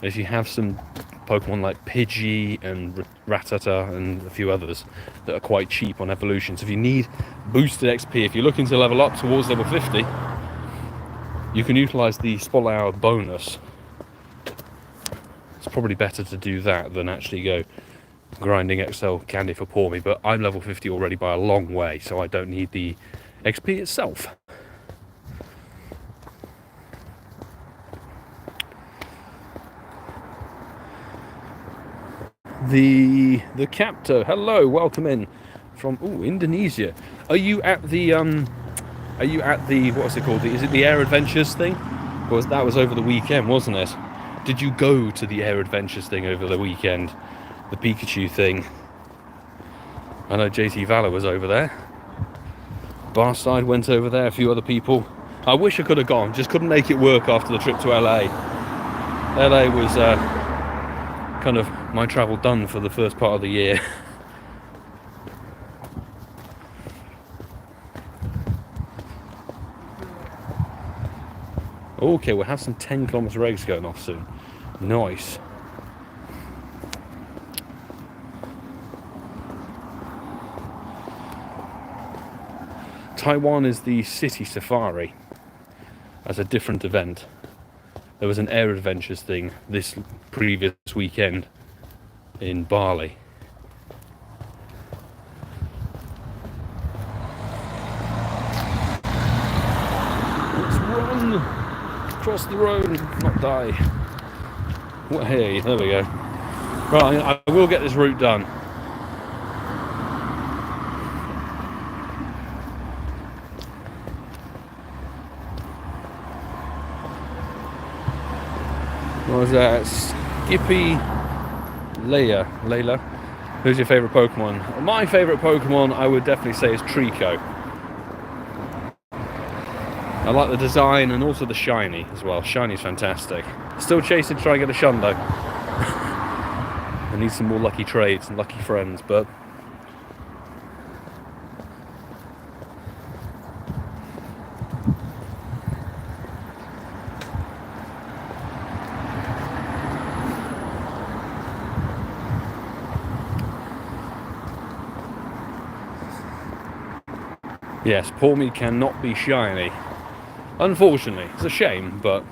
If you have some Pokemon like Pidgey and Rattata and a few others that are quite cheap on evolutions, if you need boosted XP, if you're looking to level up towards level 50, you can utilise the Spolao bonus. It's probably better to do that than actually go grinding XL candy for Pawmi, but I'm level 50 already by a long way, so I don't need the XP itself. The Capto, hello, welcome in from Indonesia. Are you at the what's it called? Is it the Air Adventures thing? That was over the weekend, wasn't it? Did you go to the Air Adventures thing over the weekend? The Pikachu thing. I know JT Valor was over there. Barside went over there, a few other people. I wish I could have gone, just couldn't make it work after the trip to LA. LA was kind of my travel done for the first part of the year. Okay, we'll have some 10km regs going off soon. Nice. Taiwan is the City Safari as a different event. There was an Air Adventures thing this previous weekend in Bali. cross the road and not die. What, hey, there we go. Right, I will get this route done. What was that? Skippy Layla. Who's your favourite Pokemon? My favourite Pokemon, I would definitely say, is Trico. I like the design and also the shiny as well. Shiny's fantastic. Still chasing to try and get a Shundo. I need some more lucky trades and lucky friends, but yes, Pawmi cannot be shiny. Unfortunately, it's a shame, but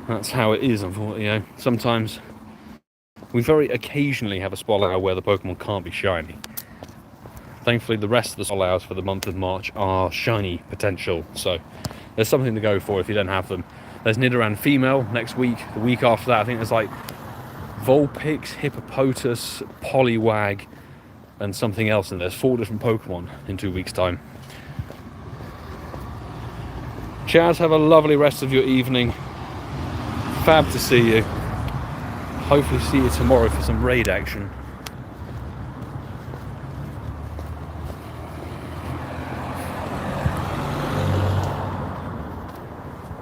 that's how it is. Unfortunately, you know, sometimes we very occasionally have a Swallow where the Pokemon can't be shiny. Thankfully, the rest of the Swallows for the month of March are shiny potential, so there's something to go for if you don't have them. There's Nidoran female next week. The week after that, I think there's like Vulpix, Hippopotas, Poliwag, and something else, and there's 4 different Pokemon in 2 weeks' time. Chaz, have a lovely rest of your evening. Fab to see you. Hopefully see you tomorrow for some raid action.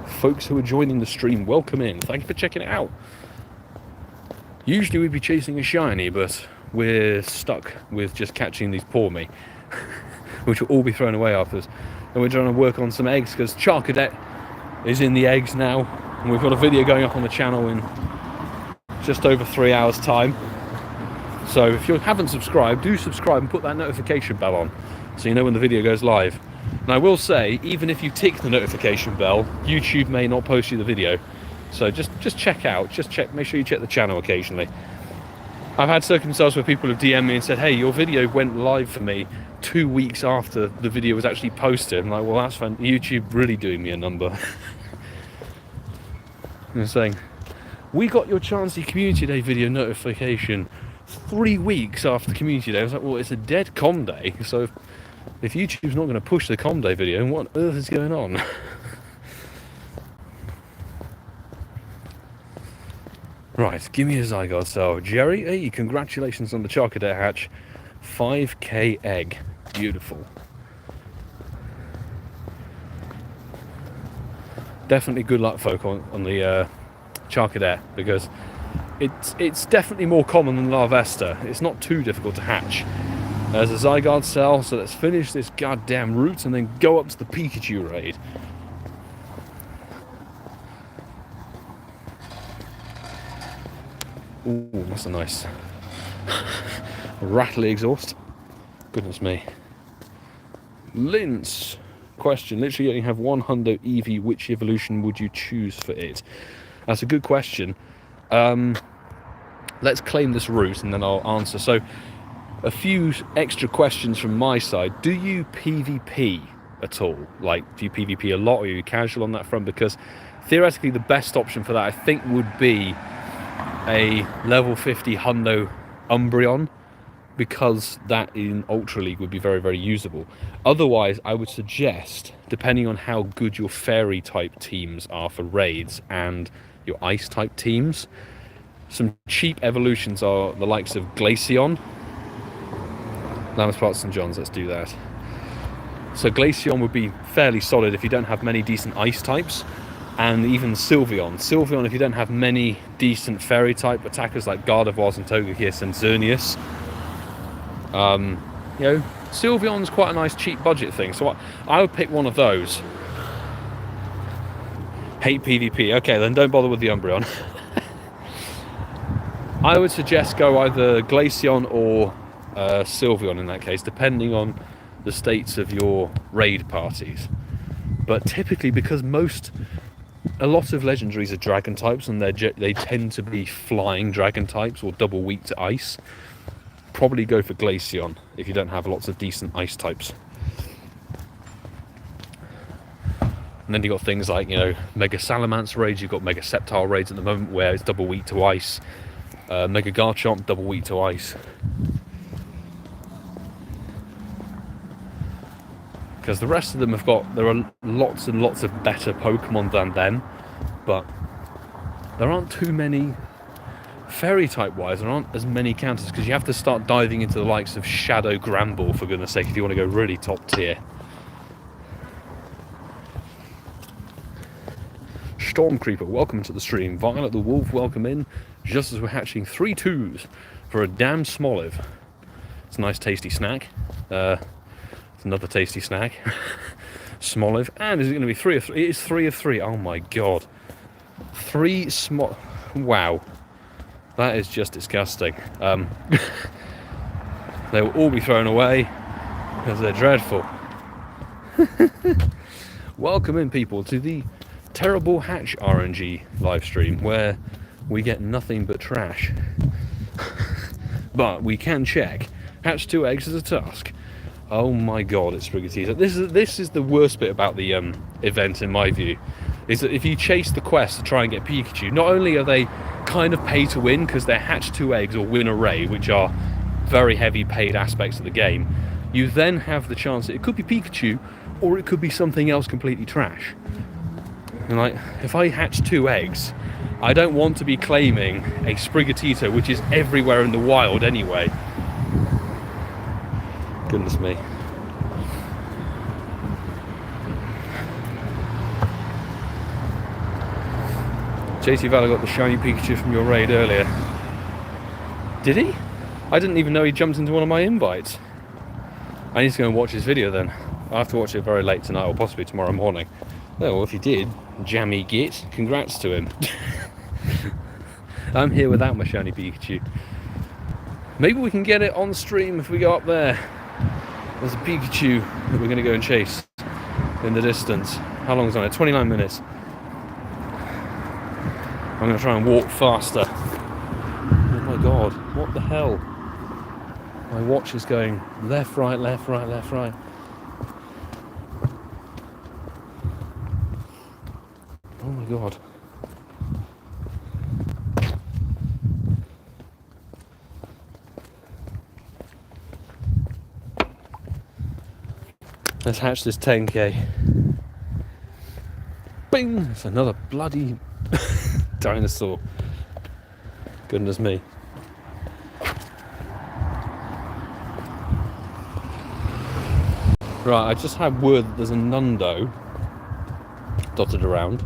Folks who are joining the stream, welcome in. Thank you for checking it out. Usually we'd be chasing a shiny, but we're stuck with just catching these Pawmi, which will all be thrown away afterwards. And we're trying to work on some eggs because Charcadet is in the eggs now, and we've got a video going up on the channel in just over 3 hours time. So if you haven't subscribed, do subscribe and put that notification bell on so you know when the video goes live. And I will say, even if you tick the notification bell, YouTube may not post you the video, so just check out, make sure you check the channel occasionally. I've had circumstances where people have DM'd me and said, hey, your video went live for me 2 weeks after the video was actually posted. I'm like, well, that's fun. YouTube really doing me a number. And saying, we got your Chansey Community Day video notification 3 weeks after Community Day. I was like, well, it's a dead Com Day, so if YouTube's not going to push the Com Day video, what on earth is going on? Right, give me a Zygarde cell. Jerry, hey, congratulations on the Charcadet hatch. 5k egg. Beautiful. Definitely good luck, folk, on the Charcadet, because it's definitely more common than Larvesta. It's not too difficult to hatch. There's a Zygarde cell, so let's finish this goddamn route and then go up to the Pikachu raid. Ooh, that's a nice rattly exhaust. Goodness me. Lince. Question. Literally you only have one Hundo Eevee. Which evolution would you choose for it? That's a good question. Let's claim this route and then I'll answer. So, a few extra questions from my side. Do you PvP at all? Like, do you PvP a lot, or are you casual on that front? Because theoretically the best option for that, I think, would be a level 50 Hundo Umbreon, because that in Ultra League would be very, very usable. Otherwise, I would suggest, depending on how good your Fairy type teams are for raids and your Ice type teams, some cheap evolutions are the likes of Glaceon. Lamb's Park St. John's, let's do that. So Glaceon would be fairly solid if you don't have many decent Ice types. And even Sylveon. Sylveon, if you don't have many decent Fairy type attackers like Gardevoir and Togekiss and Xerneas. You know, Sylveon's quite a nice cheap budget thing. So I would pick one of those. Hate PvP. Okay, then don't bother with the Umbreon. I would suggest go either Glaceon or Sylveon in that case, depending on the states of your raid parties. But typically, because a lot of legendaries are dragon types, and they tend to be flying dragon types or double weak to ice, probably go for Glaceon if you don't have lots of decent ice types. And then you've got things like, you know, Mega Salamence raids, you've got Mega Sceptile raids at the moment where it's double weak to ice. Mega Garchomp, double weak to ice. Because the rest of them there are lots and lots of better Pokemon than them, but there aren't too many fairy type wise, there aren't as many counters, because you have to start diving into the likes of Shadow Granbull, for goodness sake, if you want to go really top tier. Storm Creeper, welcome to the stream. Violet the Wolf, welcome in, just as we're hatching 3 2s for a damn Smoliv. It's a nice tasty snack. It's another tasty snack. Smoliv. And is it going to be 3 of 3? It is 3 of 3. Oh my god. 3 small. Wow. That is just disgusting. They will all be thrown away because they're dreadful. Welcome in, people, to the Terrible Hatch RNG live stream where we get nothing but trash. But we can check. Hatch 2 eggs is a task. Oh my god, it's Sprigatito. This is the worst bit about the event, in my view, is that if you chase the quest to try and get Pikachu, not only are they kind of pay to win because they're hatch 2 eggs or win a raid, which are very heavy paid aspects of the game, you then have the chance that it could be Pikachu or it could be something else completely trash. And like, if I hatch 2 eggs, I don't want to be claiming a Sprigatito, which is everywhere in the wild anyway. Goodness me. JT Valor got the shiny Pikachu from your raid earlier. Did he? I didn't even know he jumped into one of my invites. I need to go and watch his video then. I'll have to watch it very late tonight or possibly tomorrow morning. Well, if he did, jammy git, congrats to him. I'm here without my shiny Pikachu. Maybe we can get it on stream if we go up there. There's a Pikachu that we're going to go and chase in the distance. How long is on it? 29 minutes. I'm going to try and walk faster. Oh my god, what the hell? My watch is going left, right, left, right, left, right. Oh my god. Let's hatch this 10k. Bing! It's another bloody dinosaur. Goodness me. Right, I just had word that there's a Nundo dotted around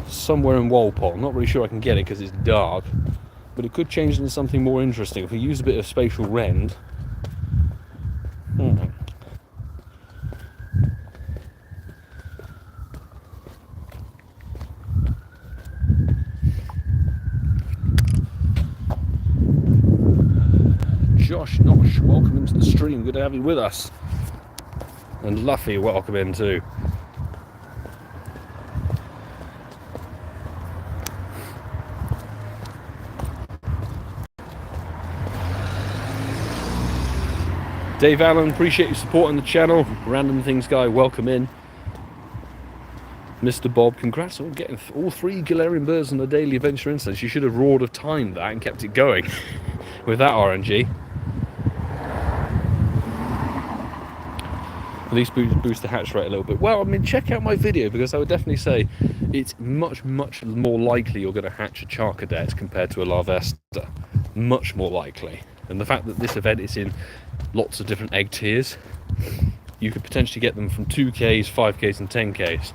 somewhere in Walpole. I'm not really sure I can get it because it's dark, but it could change into something more interesting if we use a bit of spatial rend. Josh Nosh, welcome into the stream. Good to have you with us. And Luffy, welcome in too. Dave Allen, appreciate you supporting the channel. Random Things Guy, welcome in. Mr. Bob, congrats on getting all 3 Galarian birds on the daily adventure instance. You should have roared of time that and kept it going with that RNG. At least boost the hatch rate a little bit. Well, I mean, check out my video, because I would definitely say it's much, much more likely you're going to hatch a Charcadet compared to a Larvesta. Much more likely. And the fact that this event is in lots of different egg tiers, you could potentially get them from 2Ks, 5Ks and 10Ks.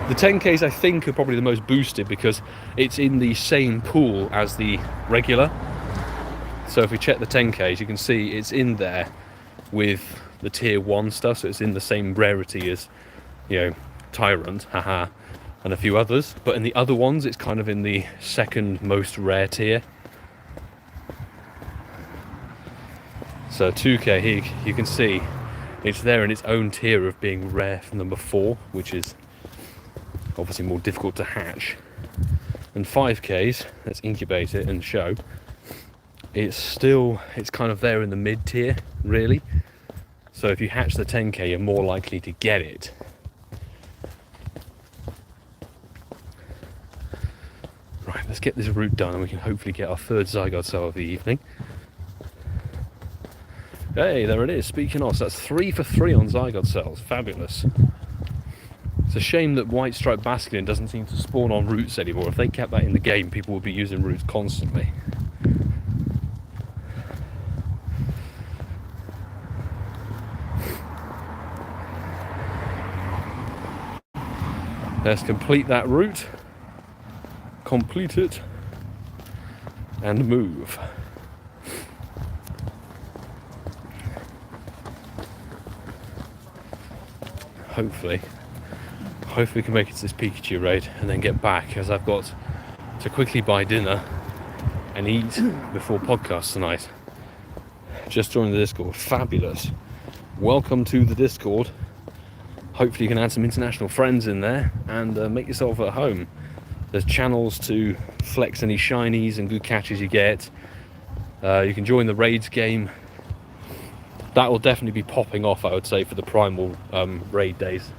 The 10Ks I think are probably the most boosted because it's in the same pool as the regular. So if we check the 10Ks, you can see it's in there with the tier 1 stuff, so it's in the same rarity as, you know, Tyrant, haha, and a few others. But in the other ones, it's kind of in the second most rare tier. So 2K here, you can see it's there in its own tier of being rare from number 4, which is obviously more difficult to hatch. And 5Ks, let's incubate it and show, it's kind of there in the mid tier, really. So if you hatch the 10k, you're more likely to get it. Right, let's get this route done and we can hopefully get our third zygote cell of the evening. Hey, there it is. Speaking of, so that's 3 for 3 on zygote cells. Fabulous. It's a shame that white striped basculin doesn't seem to spawn on roots anymore. If they kept that in the game, people would be using roots constantly. Let's complete that route, complete it, and move. Hopefully we can make it to this Pikachu raid and then get back, as I've got to quickly buy dinner and eat before podcast tonight. Just joined the Discord. Fabulous. Welcome to the Discord. Hopefully you can add some international friends in there and make yourself at home. There's channels to flex any shinies and good catches you get. You can join the raids game. That will definitely be popping off, I would say, for the primal raid days.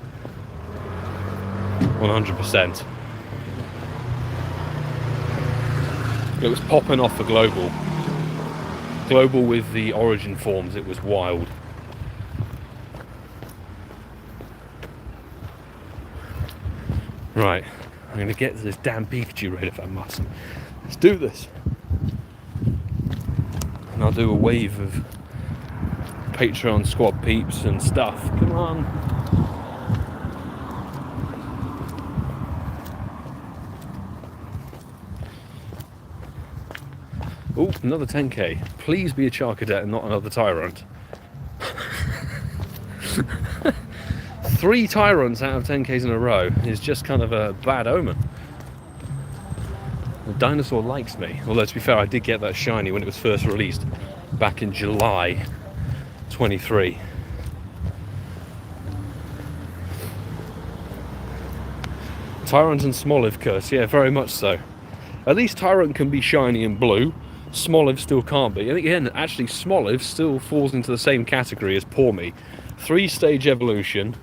100%. It was popping off for global. Global with the origin forms, it was wild. Right, I'm going to get to this damn Pikachu raid if I must. Let's do this. And I'll do a wave of Patreon squad peeps and stuff. Come on. Oh, another 10k. Please be a Charcadet and not another Tyrant. 3 Tyrants out of 10k's in a row is just kind of a bad omen. The dinosaur likes me. Although, to be fair, I did get that shiny when it was first released back in July 23. Tyrant and Smoliv curse, yeah, very much so. At least Tyrant can be shiny and blue. Smoliv still can't be. And again, actually, Smoliv still falls into the same category as Pawmi. 3-stage evolution.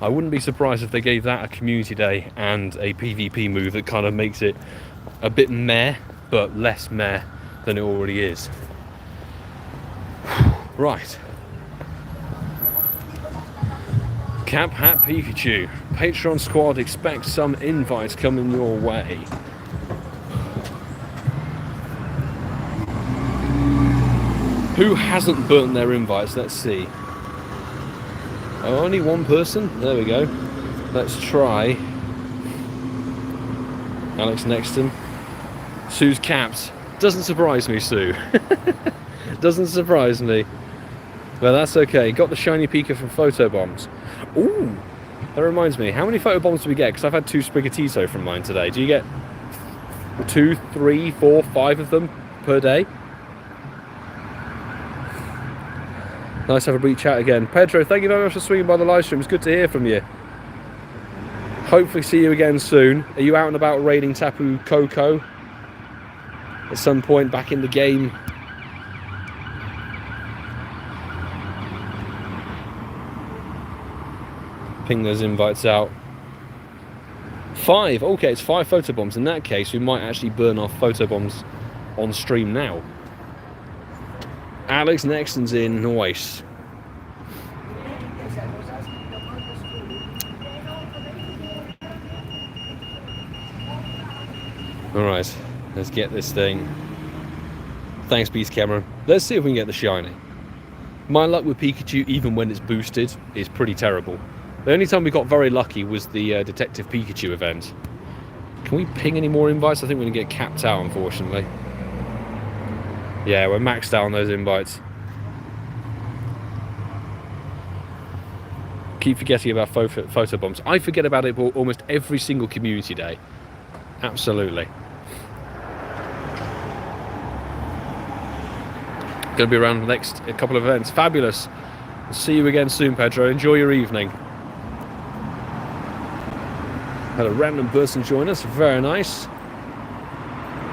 I wouldn't be surprised if they gave that a community day and a PvP move that kind of makes it a bit meh, but less meh than it already is. Right. Cap Hat Pikachu. Patreon squad, expect some invites coming your way. Who hasn't burnt their invites? Let's see. Oh, only one person? There we go. Let's try. Alex Nexton. Sue's capped. Doesn't surprise me, Sue. Doesn't surprise me. Well, that's okay. Got the shiny Pika from photobombs. Ooh! That reminds me. How many photobombs do we get? Because I've had 2 Sprigatito from mine today. Do you get 2, 3, 4, 5 of them per day? Nice to have a brief chat again. Pedro, thank you very much for swinging by the live stream. It's good to hear from you. Hopefully see you again soon. Are you out and about raiding Tapu Koko at some point back in the game? Ping those invites out. 5. Okay, it's 5 photobombs. In that case, we might actually burn off photobombs on stream now. Alex Nexton's in. Nice. Alright, let's get this thing. Thanks, Beast Cameron. Let's see if we can get the shiny. My luck with Pikachu, even when it's boosted, is pretty terrible. The only time we got very lucky was the Detective Pikachu event. Can we ping any more invites? I think we're going to get capped out, unfortunately. Yeah, we're maxed out on those invites. Keep forgetting about photobombs. I forget about it almost every single community day. Absolutely. Going to be around the next couple of events. Fabulous. We'll see you again soon, Pedro. Enjoy your evening. Had a random person join us. Very nice.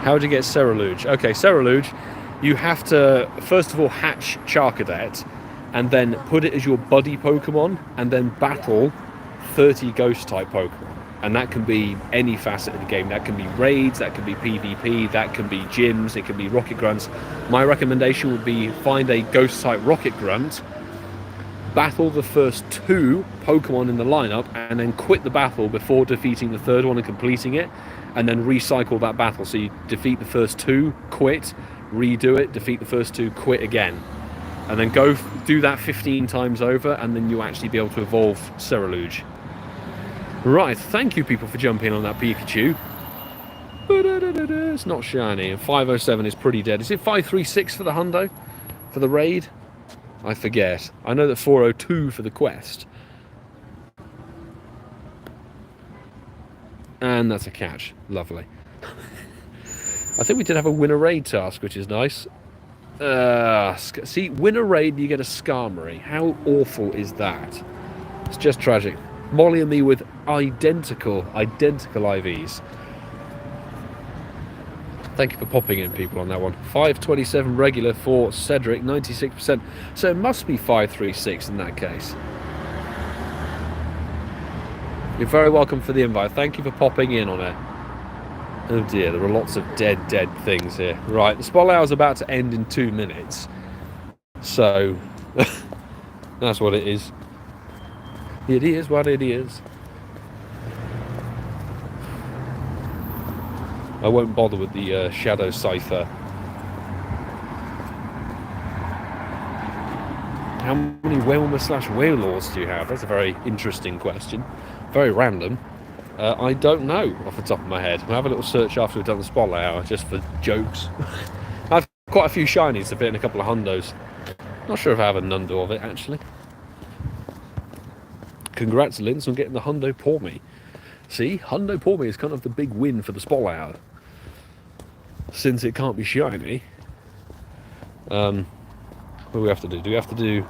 How do you get Cerulean? Okay, Cerulean, you have to, first of all, hatch Charcadet, and then put it as your buddy Pokemon, and then battle 30 ghost type Pokemon. And that can be any facet of the game. That can be raids, that can be PvP, that can be gyms, it can be rocket grunts. My recommendation would be find a ghost type rocket grunt, battle the first 2 Pokemon in the lineup, and then quit the battle before defeating the 3rd one and completing it, and then recycle that battle. So you defeat the first 2, quit, redo it, defeat the first 2, quit again. And then go do that 15 times over, and then you'll actually be able to evolve Ceruledge. Right, thank you people for jumping on that Pikachu. It's not shiny, and 507 is pretty dead. Is it 536 for the hundo? For the raid? I forget. I know that 402 for the quest. And that's a catch. Lovely. I think we did have a win a raid task, which is nice. See, win a raid, you get a Skarmory. How awful is that? It's just tragic. Molly and me with identical IVs. Thank you for popping in, people, on that one. 527 regular for Cedric, 96%. So it must be 536 in that case. You're very welcome for the invite. Thank you for popping in on it. Oh dear, there are lots of dead things here. Right, the spot hour is about to end in 2 minutes. So, that's what it is. It is what it is. I won't bother with the Shadow Scyther. How many Wailmer/Wailords do you have? That's a very interesting question. Very random. I don't know off the top of my head. We'll have a little search after we've done the spotlight hour, just for jokes. I've quite a few shinies to fit in a couple of hundos. Not sure if I have a nundo of it, actually. Congrats, Linz, on getting the hundo Pawmi. See, hundo Pawmi is kind of the big win for the spotlight hour. Since it can't be shiny. What do we have to do? Do we have to do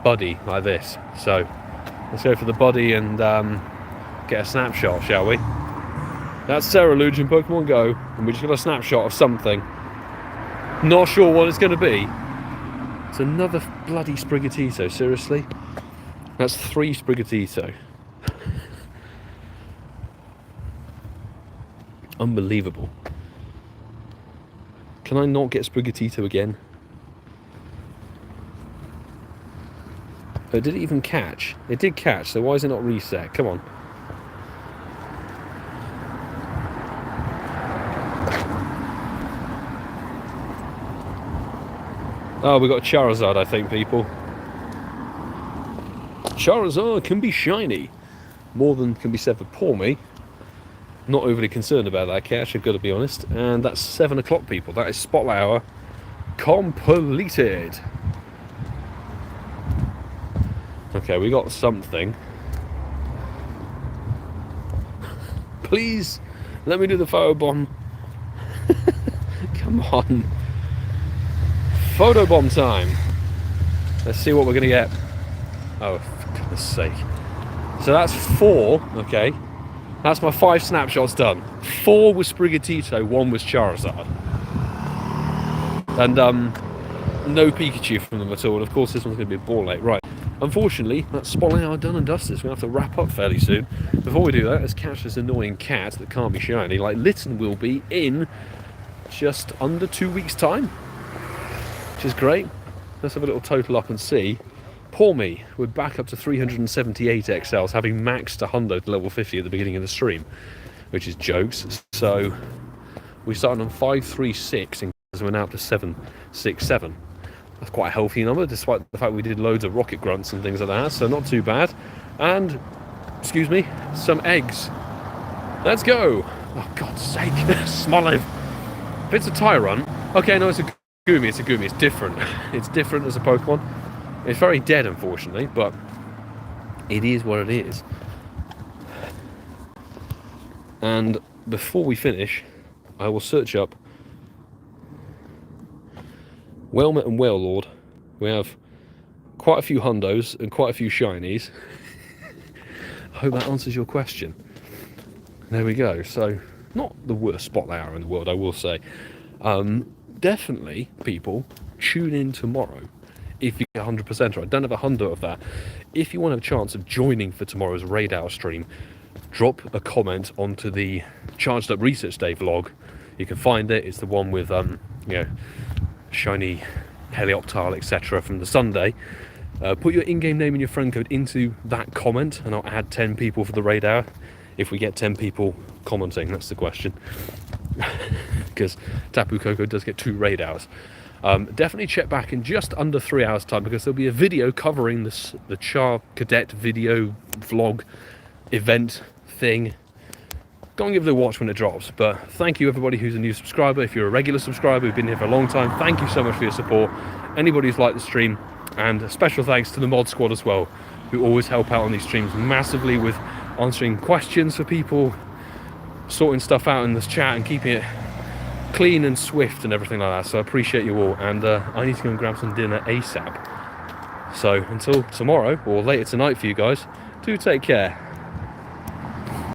buddy like this? So, let's go for the buddy and get a snapshot, shall we? That's Ceruledge in Pokemon Go, and we just got a snapshot of something. Not sure what it's going to be. It's another bloody Sprigatito, seriously? That's 3 Sprigatito. Unbelievable. Can I not get Sprigatito again? Oh, did it even catch? It did catch, so why is it not reset? Come on. Oh, we got a Charizard, I think, people. Charizard can be shiny. More than can be said for Pawmi. Not overly concerned about that catch, I've got to be honest. And that's 7 o'clock, people. That is spotlight hour completed. Okay, we got something. Please, let me do the photobomb. Come on. Photobomb time. Let's see what we're going to get. Oh, for goodness sake. So that's 4, okay. That's my 5 snapshots done. 4 was Sprigatito, 1 was Charizard. And no Pikachu from them at all. And of course this one's going to be a ball late. Right. Unfortunately, that's spotlight hour done and dusted. So we're going to have to wrap up fairly soon. Before we do that, let's catch this annoying cat that can't be shiny, like Litten will be in just under 2 weeks' time. Which is great. Let's have a little total up and see. Pawmi, we're back up to 378 XLs, having maxed a hundo to level 50 at the beginning of the stream, which is jokes. So we started on 536 and we're now up to 767. That's quite a healthy number, despite the fact we did loads of rocket grunts and things like that, so not too bad. And, excuse me, some eggs. Let's go! Oh, God's sake, Smoliv. If it's a Tyrant, okay, no, it's a Gumi, it's different. It's different as a Pokemon. It's very dead, unfortunately, but it is what it is. And before we finish, I will search up Wailmer and Wailord. We have quite a few hundos and quite a few shinies. I hope that answers your question. There we go. So, not the worst spotlight hour in the world, I will say. Definitely, people, tune in tomorrow. if you get 100% right. Don't have 100 of that. If you want to have a chance of joining for tomorrow's raid hour stream, drop a comment onto the Charged Up Research Day vlog. You can find it. It's the one with you know, shiny Helioptile, etc. from the Sunday. Put your in-game name and your friend code into that comment, and I'll add 10 people for the raid hour. If we get 10 people commenting, that's the question. Because Tapu Koko does get 2 raid hours. Definitely check back in just under 3 hours time, because there'll be a video covering this, the Char Cadet video vlog event thing. Go and give it a watch when it drops. But thank you everybody who's a new subscriber. If you're a regular subscriber who've been here for a long time, thank you so much for your support. Anybody who's liked the stream, and a special thanks to the mod squad as well, who always help out on these streams massively with answering questions for people, sorting stuff out in this chat, and keeping it clean and swift and everything like that. So I appreciate you all, and I need to go and grab some dinner ASAP. So until tomorrow, or later tonight for you guys, do take care.